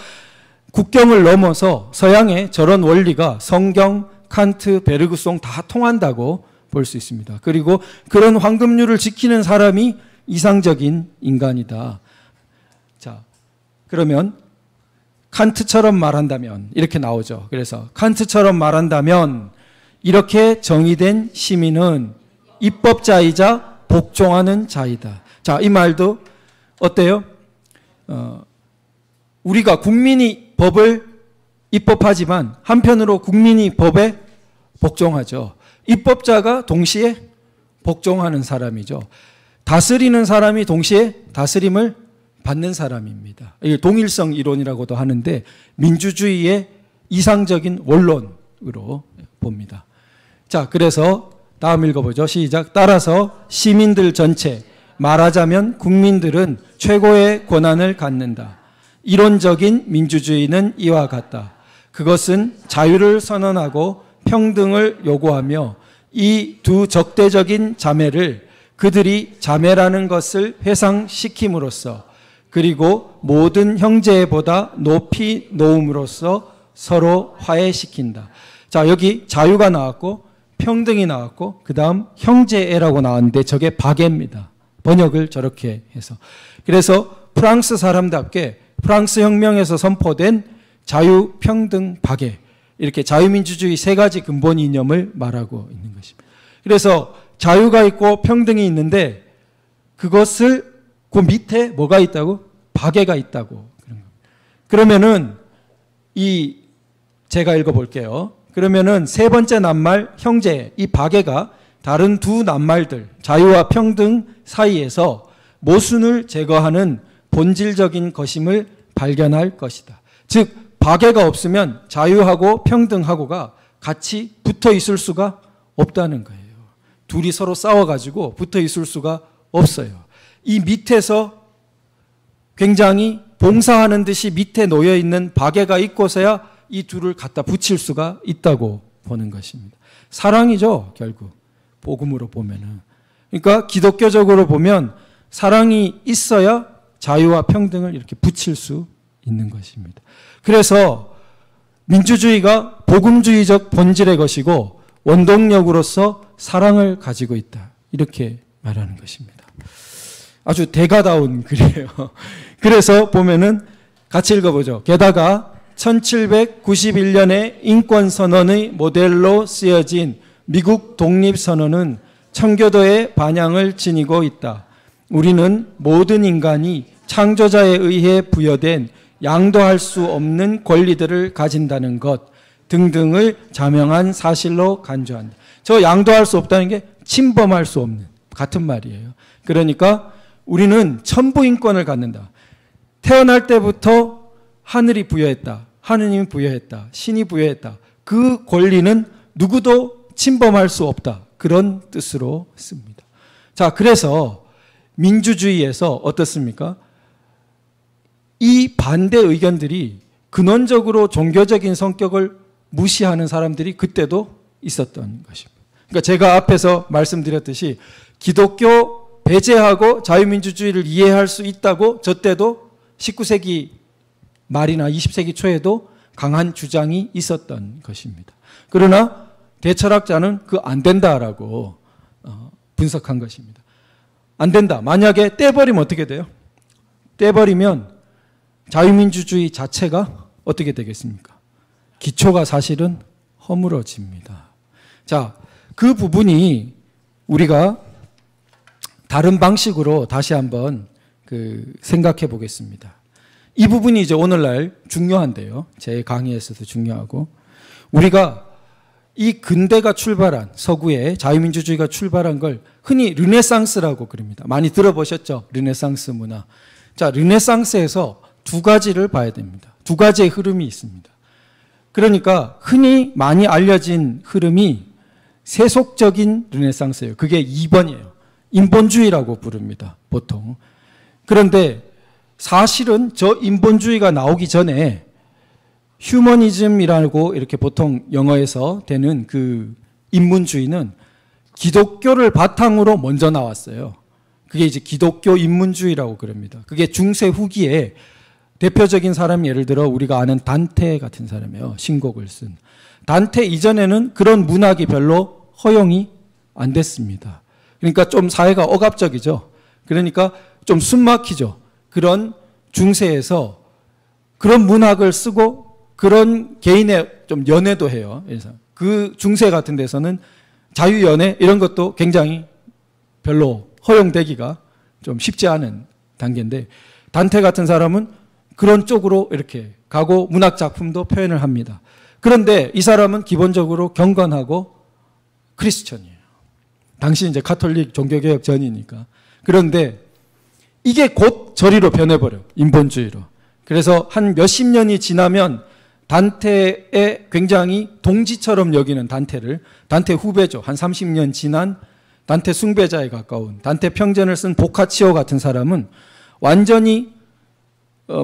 국경을 넘어서 서양의 저런 원리가 성경, 칸트, 베르그송 다 통한다고 볼 수 있습니다. 그리고 그런 황금률을 지키는 사람이 이상적인 인간이다. 자, 그러면 칸트처럼 말한다면 이렇게 나오죠. 그래서 칸트처럼 말한다면 이렇게 정의된 시민은 입법자이자 복종하는 자이다. 자, 이 말도 어때요? 우리가 국민이 법을 입법하지만 한편으로 국민이 법에 복종하죠. 입법자가 동시에 복종하는 사람이죠. 다스리는 사람이 동시에 다스림을 받는 사람입니다. 이게 동일성 이론이라고도 하는데 민주주의의 이상적인 원론으로 봅니다. 자, 그래서 다음 읽어보죠. 시작. 따라서 시민들 전체, 말하자면 국민들은 최고의 권한을 갖는다. 이론적인 민주주의는 이와 같다. 그것은 자유를 선언하고 평등을 요구하며 이 두 적대적인 자매를 그들이 자매라는 것을 회상시킴으로써 그리고 모든 형제보다 높이 놓음으로써 서로 화해시킨다. 자, 여기 자유가 나왔고 평등이 나왔고 그 다음 형제애라고 나왔는데 저게 박애입니다. 번역을 저렇게 해서. 그래서 프랑스 사람답게 프랑스 혁명에서 선포된 자유, 평등, 박애, 이렇게 자유민주주의 세 가지 근본 이념을 말하고 있는 것입니다. 그래서 자유가 있고 평등이 있는데 그것을 그 밑에 뭐가 있다고? 박애가 있다고. 그러면은 제가 읽어볼게요. 그러면은 세 번째 낱말 형제, 이 박애가 다른 두 낱말들 자유와 평등 사이에서 모순을 제거하는 본질적인 것임을 발견할 것이다. 즉 박애가 없으면 자유하고 평등하고가 같이 붙어 있을 수가 없다는 거예요. 둘이 서로 싸워가지고 붙어 있을 수가 없어요. 이 밑에서 굉장히 봉사하는 듯이 밑에 놓여 있는 박애가 있고서야 이 둘을 갖다 붙일 수가 있다고 보는 것입니다. 사랑이죠, 결국. 복음으로 보면은. 그러니까 기독교적으로 보면 사랑이 있어야 자유와 평등을 이렇게 붙일 수 있는 것입니다. 그래서 민주주의가 복음주의적 본질의 것이고 원동력으로서 사랑을 가지고 있다. 이렇게 말하는 것입니다. 아주 대가다운 글이에요. 그래서 보면은 같이 읽어보죠. 게다가 1791년에 인권선언의 모델로 쓰여진 미국 독립선언은 청교도의 반향을 지니고 있다. 우리는 모든 인간이 창조자에 의해 부여된 양도할 수 없는 권리들을 가진다는 것 등등을 자명한 사실로 간주한다. 저 양도할 수 없다는 게 침범할 수 없는 같은 말이에요. 그러니까 우리는 천부 인권을 갖는다. 태어날 때부터 하늘이 부여했다. 하느님이 부여했다. 신이 부여했다. 그 권리는 누구도 침범할 수 없다. 그런 뜻으로 씁니다. 자, 그래서 민주주의에서 어떻습니까? 이 반대 의견들이 근원적으로 종교적인 성격을 무시하는 사람들이 그때도 있었던 것입니다. 그러니까 제가 앞에서 말씀드렸듯이 기독교 배제하고 자유민주주의를 이해할 수 있다고 저 때도 19세기 말이나 20세기 초에도 강한 주장이 있었던 것입니다. 그러나 대철학자는 그 안 된다라고 분석한 것입니다. 안 된다. 만약에 떼버리면 어떻게 돼요? 떼버리면 자유민주주의 자체가 어떻게 되겠습니까? 기초가 사실은 허물어집니다. 자, 그 부분이 우리가 다른 방식으로 다시 한번 생각해 보겠습니다. 이 부분이 이제 오늘날 중요한데요. 제 강의에서도 중요하고 우리가 이 근대가 출발한 서구의 자유민주주의가 출발한 걸 흔히 르네상스라고 그럽니다. 많이 들어보셨죠? 르네상스 문화. 자, 르네상스에서 두 가지를 봐야 됩니다. 두 가지의 흐름이 있습니다. 그러니까 흔히 많이 알려진 흐름이 세속적인 르네상스예요. 그게 2번이에요. 인본주의라고 부릅니다. 보통. 그런데 사실은 저 인본주의가 나오기 전에 휴머니즘이라고 이렇게 보통 영어에서 되는 그 인문주의는 기독교를 바탕으로 먼저 나왔어요. 그게 이제 기독교 인문주의라고 그럽니다. 그게 중세 후기에 대표적인 사람이 예를 들어 우리가 아는 단테 같은 사람이에요. 신곡을 쓴. 단테 이전에는 그런 문학이 별로 허용이 안 됐습니다. 그러니까 좀 사회가 억압적이죠. 그러니까 좀 숨막히죠. 그런 중세에서 그런 문학을 쓰고 그런 개인의 좀 연애도 해요. 그래서 그 중세 같은 데서는 자유연애 이런 것도 굉장히 별로 허용되기가 좀 쉽지 않은 단계인데 단테 같은 사람은 그런 쪽으로 이렇게 가고 문학 작품도 표현을 합니다. 그런데 이 사람은 기본적으로 경건하고 크리스천이에요. 당시 이제 카톨릭 종교개혁 전이니까. 그런데 이게 곧 저리로 변해버려요. 인본주의로. 그래서 한 몇십 년이 지나면 단테의 굉장히 동지처럼 여기는 단테 후배죠. 한 30년 지난 단테 숭배자에 가까운 단테 평전을 쓴 보카치오 같은 사람은 완전히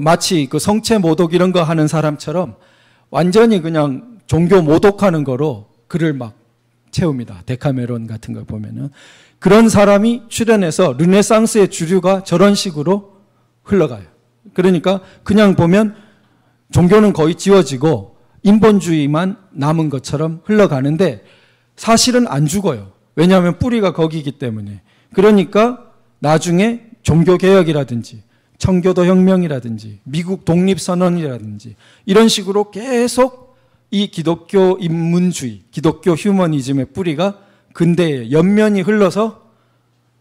마치 그 성체 모독 이런 거 하는 사람처럼 완전히 그냥 종교 모독하는 거로 글을 막 채웁니다. 데카메론 같은 걸 보면은. 그런 사람이 출연해서 르네상스의 주류가 저런 식으로 흘러가요. 그러니까 그냥 보면 종교는 거의 지워지고 인본주의만 남은 것처럼 흘러가는데 사실은 안 죽어요. 왜냐하면 뿌리가 거기이기 때문에. 그러니까 나중에 종교개혁이라든지 청교도 혁명이라든지 미국 독립선언이라든지 이런 식으로 계속 이 기독교 인문주의, 기독교 휴머니즘의 뿌리가 근대에 연면이 흘러서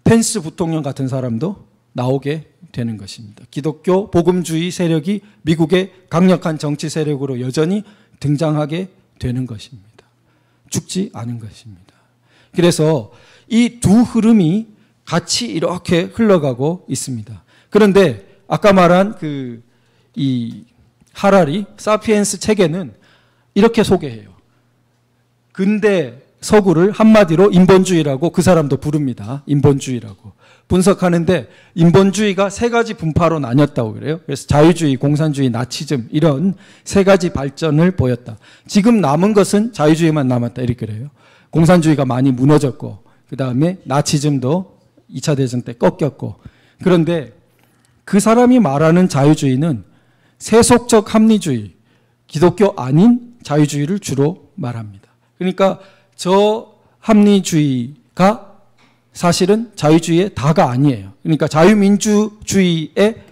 펜스 부통령 같은 사람도 나오게 되는 것입니다. 기독교 복음주의 세력이 미국의 강력한 정치 세력으로 여전히 등장하게 되는 것입니다. 죽지 않은 것입니다. 그래서 이 두 흐름이 같이 이렇게 흘러가고 있습니다. 그런데 아까 말한 이 하라리 사피엔스 책에는 이렇게 소개해요. 근대 서구를 한마디로 인본주의라고 그 사람도 부릅니다. 인본주의라고. 분석하는데 인본주의가 세 가지 분파로 나뉘었다고 그래요. 그래서 자유주의, 공산주의, 나치즘 이런 세 가지 발전을 보였다. 지금 남은 것은 자유주의만 남았다 이렇게 그래요. 공산주의가 많이 무너졌고 그 다음에 나치즘도 2차 대전 때 꺾였고 그런데 그 사람이 말하는 자유주의는 세속적 합리주의, 기독교 아닌 자유주의를 주로 말합니다. 그러니까 저 합리주의가 사실은 자유주의의 다가 아니에요. 그러니까 자유민주주의의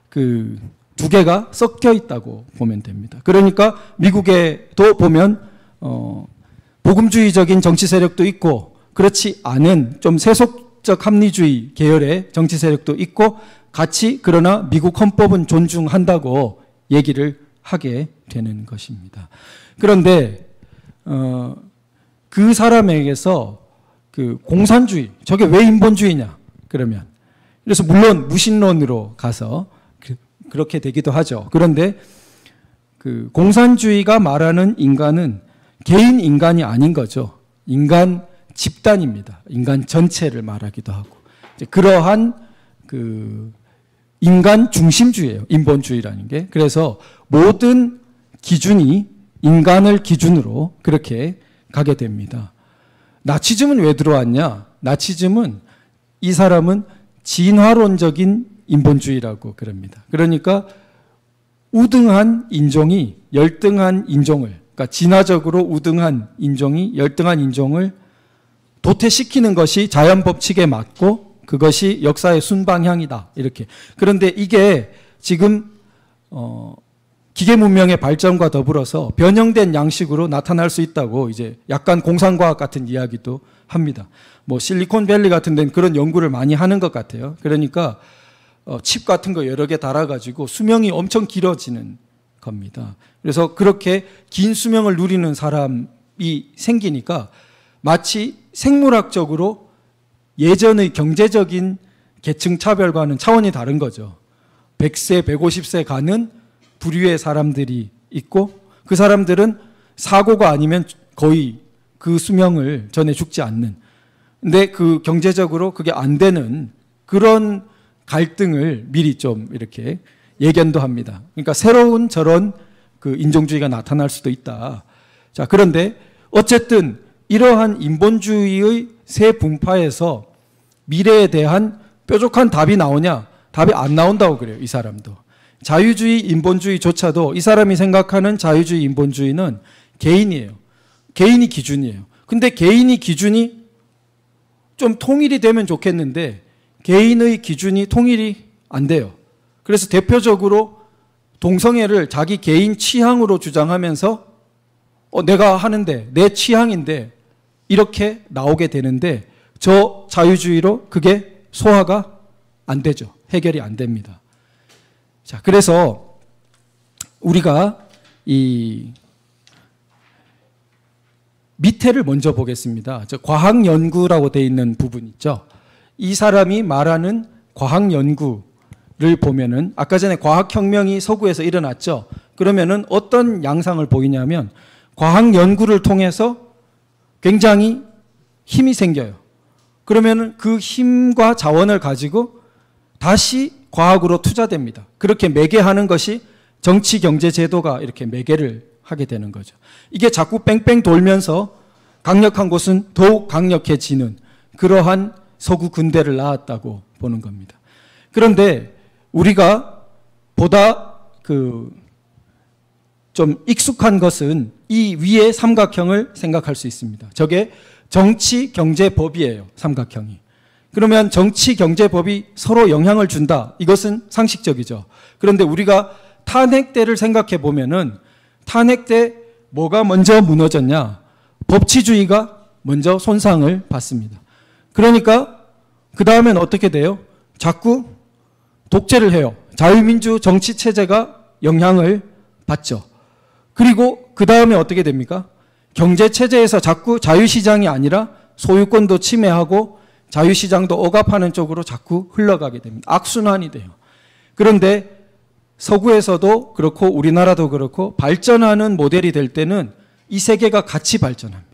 그 두 개가 섞여 있다고 보면 됩니다. 그러니까 미국에도 보면 복음주의적인 정치 세력도 있고 그렇지 않은 좀 세속적 합리주의 계열의 정치 세력도 있고 같이 그러나 미국 헌법은 존중한다고 얘기를 하게 되는 것입니다. 그런데 그 사람에게서 그 공산주의, 저게 왜 인본주의냐? 그러면 그래서 물론 무신론으로 가서 그렇게 되기도 하죠. 그런데 그 공산주의가 말하는 인간은 개인 인간이 아닌 거죠. 인간 집단입니다. 인간 전체를 말하기도 하고 그러한 그 인간 중심주의예요. 인본주의라는 게. 그래서 모든 기준이 인간을 기준으로 그렇게 가게 됩니다. 나치즘은 왜 들어왔냐? 나치즘은 이 사람은 진화론적인 인본주의라고 그럽니다. 그러니까 우등한 인종이 열등한 인종을, 그러니까 진화적으로 우등한 인종이 열등한 인종을 도태시키는 것이 자연 법칙에 맞고 그것이 역사의 순방향이다. 이렇게. 그런데 이게 지금 기계 문명의 발전과 더불어서 변형된 양식으로 나타날 수 있다고 이제 약간 공상과학 같은 이야기도 합니다. 뭐 실리콘밸리 같은 데는 그런 연구를 많이 하는 것 같아요. 그러니까 칩 같은 거 여러 개 달아가지고 수명이 엄청 길어지는 겁니다. 그래서 그렇게 긴 수명을 누리는 사람이 생기니까 마치 생물학적으로 예전의 경제적인 계층 차별과는 차원이 다른 거죠. 100세, 150세 가는 부류의 사람들이 있고 그 사람들은 사고가 아니면 거의 그 수명을 전에 죽지 않는. 근데 그 경제적으로 그게 안 되는 그런 갈등을 미리 좀 이렇게 예견도 합니다. 그러니까 새로운 저런 그 인종주의가 나타날 수도 있다. 자, 그런데 어쨌든 이러한 인본주의의 세 분파에서 미래에 대한 뾰족한 답이 나오냐? 답이 안 나온다고 그래요, 이 사람도. 자유주의, 인본주의조차도 이 사람이 생각하는 자유주의, 인본주의는 개인이에요. 개인이 기준이에요. 근데 개인이 기준이 좀 통일이 되면 좋겠는데 개인의 기준이 통일이 안 돼요. 그래서 대표적으로 동성애를 자기 개인 취향으로 주장하면서 내가 하는데 내 취향인데 이렇게 나오게 되는데 저 자유주의로 그게 소화가 안 되죠. 해결이 안 됩니다. 자, 그래서 우리가 이 밑에를 먼저 보겠습니다. 저 과학 연구라고 되어 있는 부분 있죠. 이 사람이 말하는 과학 연구를 보면은 아까 전에 과학 혁명이 서구에서 일어났죠. 그러면은 어떤 양상을 보이냐면 과학 연구를 통해서 굉장히 힘이 생겨요. 그러면은 그 힘과 자원을 가지고 다시 과학으로 투자됩니다. 그렇게 매개하는 것이 정치, 경제, 제도가 이렇게 매개를 하게 되는 거죠. 이게 자꾸 뺑뺑 돌면서 강력한 곳은 더욱 강력해지는 그러한 서구 근대를 낳았다고 보는 겁니다. 그런데 우리가 보다 좀 익숙한 것은 이 위의 삼각형을 생각할 수 있습니다. 저게 정치, 경제, 법이에요. 삼각형이. 그러면 정치, 경제, 법이 서로 영향을 준다. 이것은 상식적이죠. 그런데 우리가 탄핵 때를 생각해 보면은 탄핵 때 뭐가 먼저 무너졌냐? 법치주의가 먼저 손상을 받습니다. 그러니까 그 다음엔 어떻게 돼요? 자꾸 독재를 해요. 자유민주 정치 체제가 영향을 받죠. 그리고 그 다음에 어떻게 됩니까? 경제 체제에서 자꾸 자유시장이 아니라 소유권도 침해하고 자유시장도 억압하는 쪽으로 자꾸 흘러가게 됩니다. 악순환이 돼요. 그런데 서구에서도 그렇고 우리나라도 그렇고 발전하는 모델이 될 때는 이 세 개가 같이 발전합니다.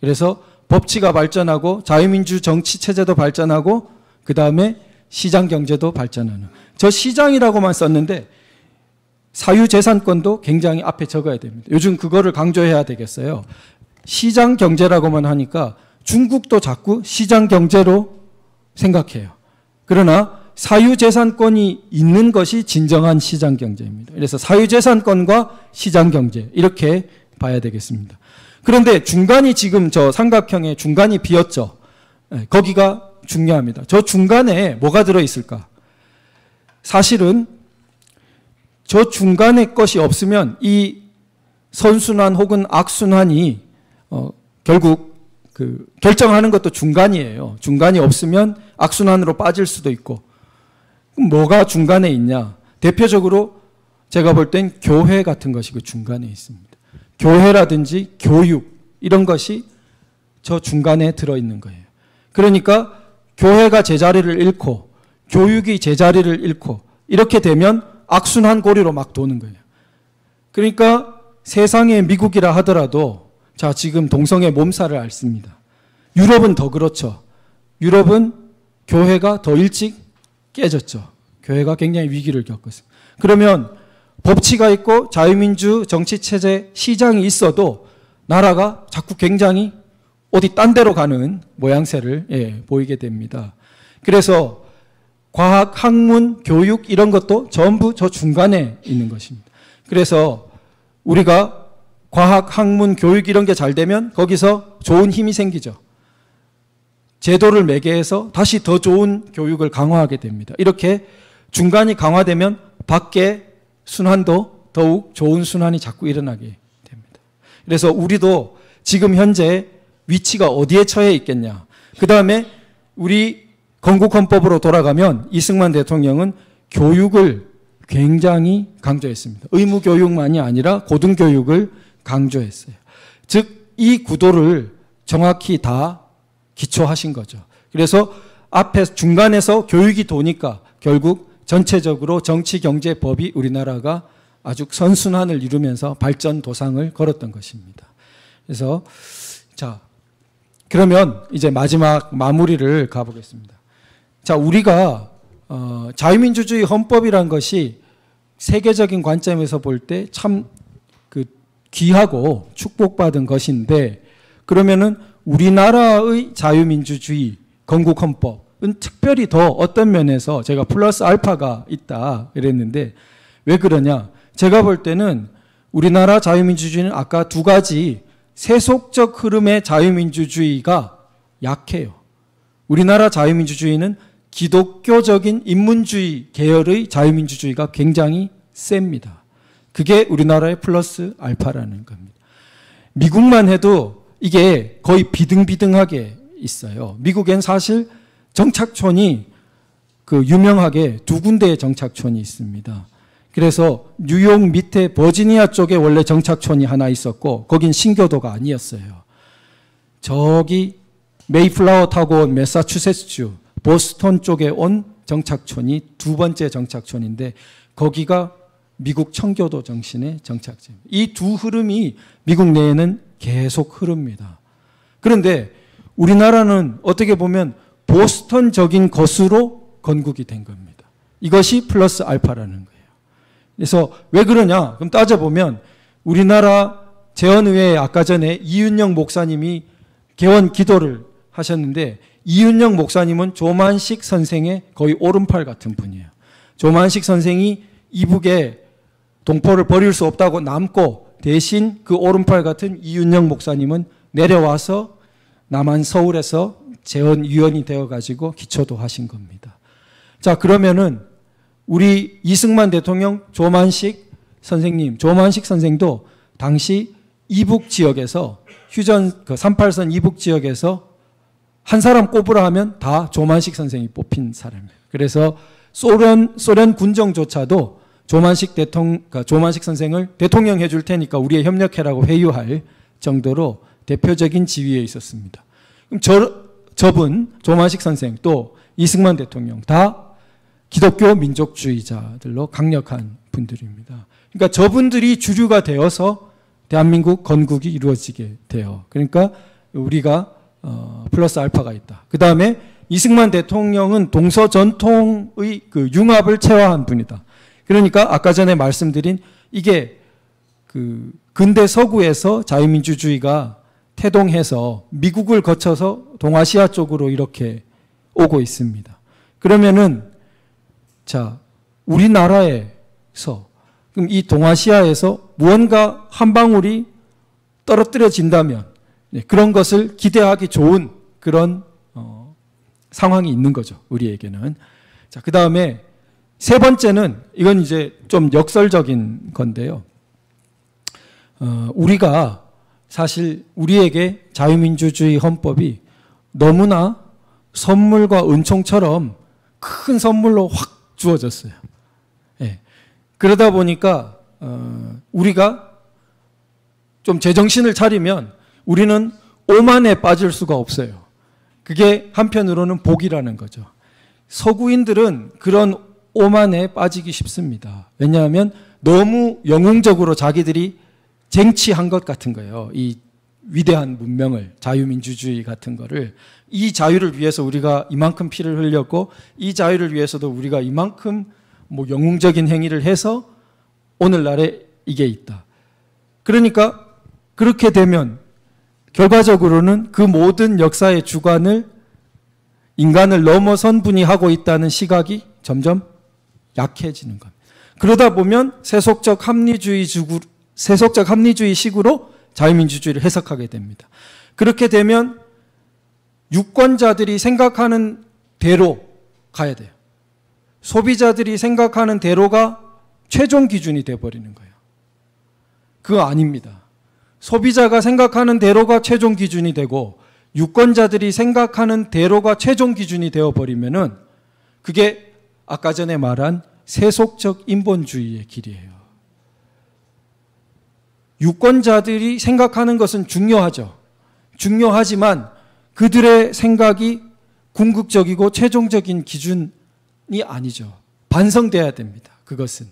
그래서 법치가 발전하고 자유민주 정치 체제도 발전하고 그 다음에 시장 경제도 발전하는. 저 시장이라고만 썼는데 사유재산권도 굉장히 앞에 적어야 됩니다. 요즘 그거를 강조해야 되겠어요. 시장 경제라고만 하니까 중국도 자꾸 시장 경제로 생각해요. 그러나 사유재산권이 있는 것이 진정한 시장 경제입니다. 그래서 사유재산권과 시장 경제 이렇게 봐야 되겠습니다. 그런데 중간이 지금 저 삼각형의 중간이 비었죠. 거기가 중요합니다. 저 중간에 뭐가 들어있을까? 사실은 저 중간에 것이 없으면 이 선순환 혹은 악순환이 결국 결정하는 것도 중간이에요. 중간이 없으면 악순환으로 빠질 수도 있고. 그럼 뭐가 중간에 있냐? 대표적으로 제가 볼 땐 교회 같은 것이 그 중간에 있습니다. 교회라든지 교육 이런 것이 저 중간에 들어있는 거예요. 그러니까 교회가 제자리를 잃고 교육이 제자리를 잃고 이렇게 되면 악순환 고리로 막 도는 거예요. 그러니까 세상에 미국이라 하더라도 자 지금 동성애 몸살을 앓습니다. 유럽은 더 그렇죠. 유럽은 교회가 더 일찍 깨졌죠. 교회가 굉장히 위기를 겪었어요. 그러면 법치가 있고 자유민주 정치체제 시장이 있어도 나라가 자꾸 굉장히 어디 딴 데로 가는 모양새를 보이게 됩니다. 그래서 과학, 학문, 교육 이런 것도 전부 저 중간에 있는 것입니다. 그래서 우리가 과학, 학문, 교육 이런 게 잘 되면 거기서 좋은 힘이 생기죠. 제도를 매개해서 다시 더 좋은 교육을 강화하게 됩니다. 이렇게 중간이 강화되면 밖에 순환도 더욱 좋은 순환이 자꾸 일어나게 됩니다. 그래서 우리도 지금 현재 위치가 어디에 처해 있겠냐. 그 다음에 우리 건국헌법으로 돌아가면 이승만 대통령은 교육을 굉장히 강조했습니다. 의무교육만이 아니라 고등교육을 강조했어요. 즉, 이 구도를 정확히 다 기초하신 거죠. 그래서 앞에 중간에서 교육이 도니까 결국 전체적으로 정치, 경제, 법이 우리나라가 아주 선순환을 이루면서 발전 도상을 걸었던 것입니다. 그래서 자, 그러면 이제 마지막 마무리를 가보겠습니다. 자, 우리가 자유민주주의 헌법이란 것이 세계적인 관점에서 볼 때 참 귀하고 축복받은 것인데 그러면은 우리나라의 자유민주주의 건국헌법은 특별히 더 어떤 면에서 제가 플러스 알파가 있다 그랬는데 왜 그러냐? 제가 볼 때는 우리나라 자유민주주의는 아까 두 가지 세속적 흐름의 자유민주주의가 약해요. 우리나라 자유민주주의는 기독교적인 인문주의 계열의 자유민주주의가 굉장히 셉니다. 그게 우리나라의 플러스 알파라는 겁니다. 미국만 해도 이게 거의 비등비등하게 있어요. 미국엔 사실 정착촌이 유명하게 두 군데의 정착촌이 있습니다. 그래서 뉴욕 밑에 버지니아 쪽에 원래 정착촌이 하나 있었고 거긴 신교도가 아니었어요. 저기 메이플라워 타고 온 매사추세츠 보스턴 쪽에 온 정착촌이 두 번째 정착촌인데 거기가 미국 청교도 정신의 정착지입니다. 이 두 흐름이 미국 내에는 계속 흐릅니다. 그런데 우리나라는 어떻게 보면 보스턴적인 것으로 건국이 된 겁니다. 이것이 플러스 알파라는 거예요. 그래서 왜 그러냐? 그럼 따져보면 우리나라 재헌의회 아까 전에 이윤영 목사님이 개원 기도를 하셨는데 이윤영 목사님은 조만식 선생의 거의 오른팔 같은 분이에요. 조만식 선생이 이북에 동포를 버릴 수 없다고 남고 대신 그 오른팔 같은 이윤영 목사님은 내려와서 남한 서울에서 재헌위원이 되어가지고 기초도 하신 겁니다. 자, 그러면은 우리 이승만 대통령 조만식 선생도 당시 이북 지역에서 휴전 38선 이북 지역에서 한 사람 꼽으라 하면 다 조만식 선생이 뽑힌 사람이에요. 그래서 소련 군정조차도 조만식 선생을 대통령 해줄 테니까 우리에 협력해라고 회유할 정도로 대표적인 지위에 있었습니다. 그럼 저분 조만식 선생 또 이승만 대통령 다 기독교 민족주의자들로 강력한 분들입니다. 그러니까 저분들이 주류가 되어서 대한민국 건국이 이루어지게 돼요. 그러니까 우리가 플러스 알파가 있다. 그 다음에 이승만 대통령은 동서 전통의 그 융합을 체화한 분이다. 그러니까 아까 전에 말씀드린 이게 그 근대 서구에서 자유민주주의가 태동해서 미국을 거쳐서 동아시아 쪽으로 이렇게 오고 있습니다. 그러면은 자, 우리나라에서 그럼 이 동아시아에서 무언가 한 방울이 떨어뜨려진다면 그런 것을 기대하기 좋은 그런 상황이 있는 거죠. 우리에게는. 자, 그 다음에 세 번째는 이건 이제 좀 역설적인 건데요. 우리가 사실 우리에게 자유민주주의 헌법이 너무나 선물과 은총처럼 큰 선물로 확 주어졌어요. 예. 그러다 보니까 우리가 좀 제정신을 차리면 우리는 오만에 빠질 수가 없어요. 그게 한편으로는 복이라는 거죠. 서구인들은 그런 오만에 빠지기 쉽습니다. 왜냐하면 너무 영웅적으로 자기들이 쟁취한 것 같은 거예요. 이 위대한 문명을, 자유민주주의 같은 거를, 이 자유를 위해서 우리가 이만큼 피를 흘렸고 이 자유를 위해서도 우리가 이만큼 뭐 영웅적인 행위를 해서 오늘날에 이게 있다. 그러니까 그렇게 되면 결과적으로는 그 모든 역사의 주관을 인간을 넘어선 분이 하고 있다는 시각이 점점 약해지는 겁니다. 그러다 보면 세속적 합리주의식으로 자유민주주의를 해석하게 됩니다. 그렇게 되면 유권자들이 생각하는 대로 가야 돼요. 소비자들이 생각하는 대로가 최종 기준이 되어버리는 거예요. 그거 아닙니다. 소비자가 생각하는 대로가 최종 기준이 되고 유권자들이 생각하는 대로가 최종 기준이 되어버리면은 그게 아까 전에 말한 세속적 인본주의의 길이에요. 유권자들이 생각하는 것은 중요하죠. 중요하지만 그들의 생각이 궁극적이고 최종적인 기준이 아니죠. 반성돼야 됩니다. 그것은.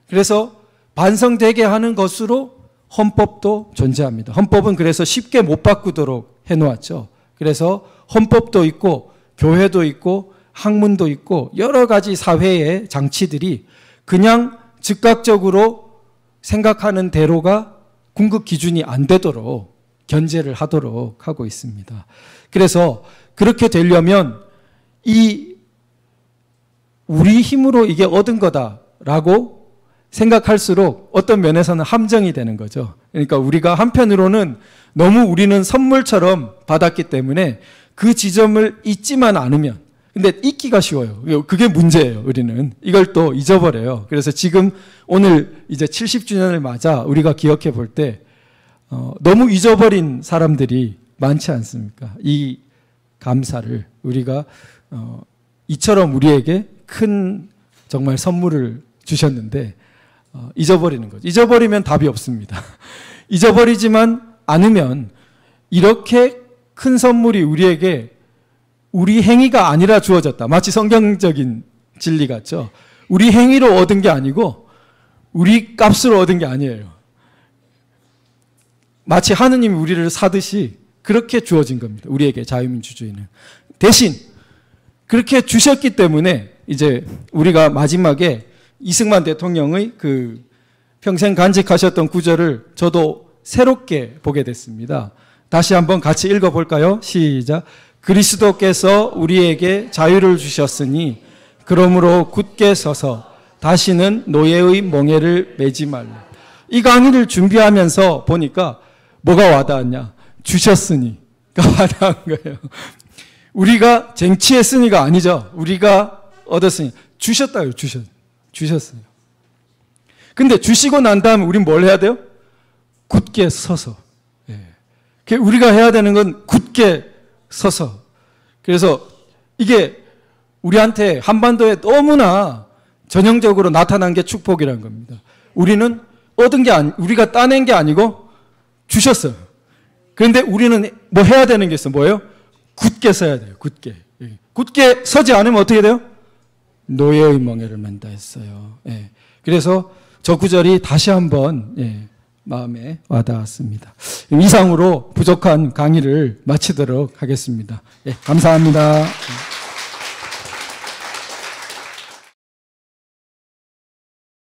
그래서 반성되게 하는 것으로 헌법도 존재합니다. 헌법은 그래서 쉽게 못 바꾸도록 해놓았죠. 그래서 헌법도 있고 교회도 있고 학문도 있고 여러 가지 사회의 장치들이 그냥 즉각적으로 생각하는 대로가 궁극 기준이 안 되도록 견제를 하도록 하고 있습니다. 그래서 그렇게 되려면 우리 힘으로 이게 얻은 거다라고 생각할수록 어떤 면에서는 함정이 되는 거죠. 그러니까 우리가 한편으로는 너무 우리는 선물처럼 받았기 때문에 그 지점을 잊지만 않으면, 근데 잊기가 쉬워요. 그게 문제예요. 우리는 이걸 또 잊어버려요. 그래서 지금 오늘 이제 70주년을 맞아 우리가 기억해 볼 때 너무 잊어버린 사람들이 많지 않습니까? 이 감사를 우리가 이처럼 우리에게 큰 정말 선물을 주셨는데 잊어버리는 거죠. 잊어버리면 답이 없습니다. 잊어버리지만 않으면 이렇게 큰 선물이 우리에게 우리 행위가 아니라 주어졌다. 마치 성경적인 진리 같죠. 우리 행위로 얻은 게 아니고 우리 값으로 얻은 게 아니에요. 마치 하느님이 우리를 사듯이 그렇게 주어진 겁니다. 우리에게 자유민주주의는. 대신 그렇게 주셨기 때문에 이제 우리가 마지막에 이승만 대통령의 그 평생 간직하셨던 구절을 저도 새롭게 보게 됐습니다. 다시 한번 같이 읽어볼까요? 시작. 그리스도께서 우리에게 자유를 주셨으니 그러므로 굳게 서서 다시는 노예의 멍에를 매지 말라. 이 강의를 준비하면서 보니까 뭐가 와닿았냐? 주셨으니가 와닿은 거예요. 우리가 쟁취했으니가 아니죠. 우리가 얻었으니. 주셨다요. 주셨어요. 근데 주시고 난 다음에 우린 뭘 해야 돼요? 굳게 서서. 예. 우리가 해야 되는 건 굳게 서서. 그래서 이게 우리한테 한반도에 너무나 전형적으로 나타난 게 축복이라는 겁니다. 우리는 얻은 게 우리가 따낸 게 아니고 주셨어요. 그런데 우리는 뭐 해야 되는 게 있어. 뭐예요? 굳게 서야 돼요. 굳게. 굳게 서지 않으면 어떻게 돼요? 노예의 멍에를 맨다 했어요. 예. 그래서 저 구절이 다시 한번 마음에 와닿았습니다. 이상으로 부족한 강의를 마치도록 하겠습니다. 감사합니다.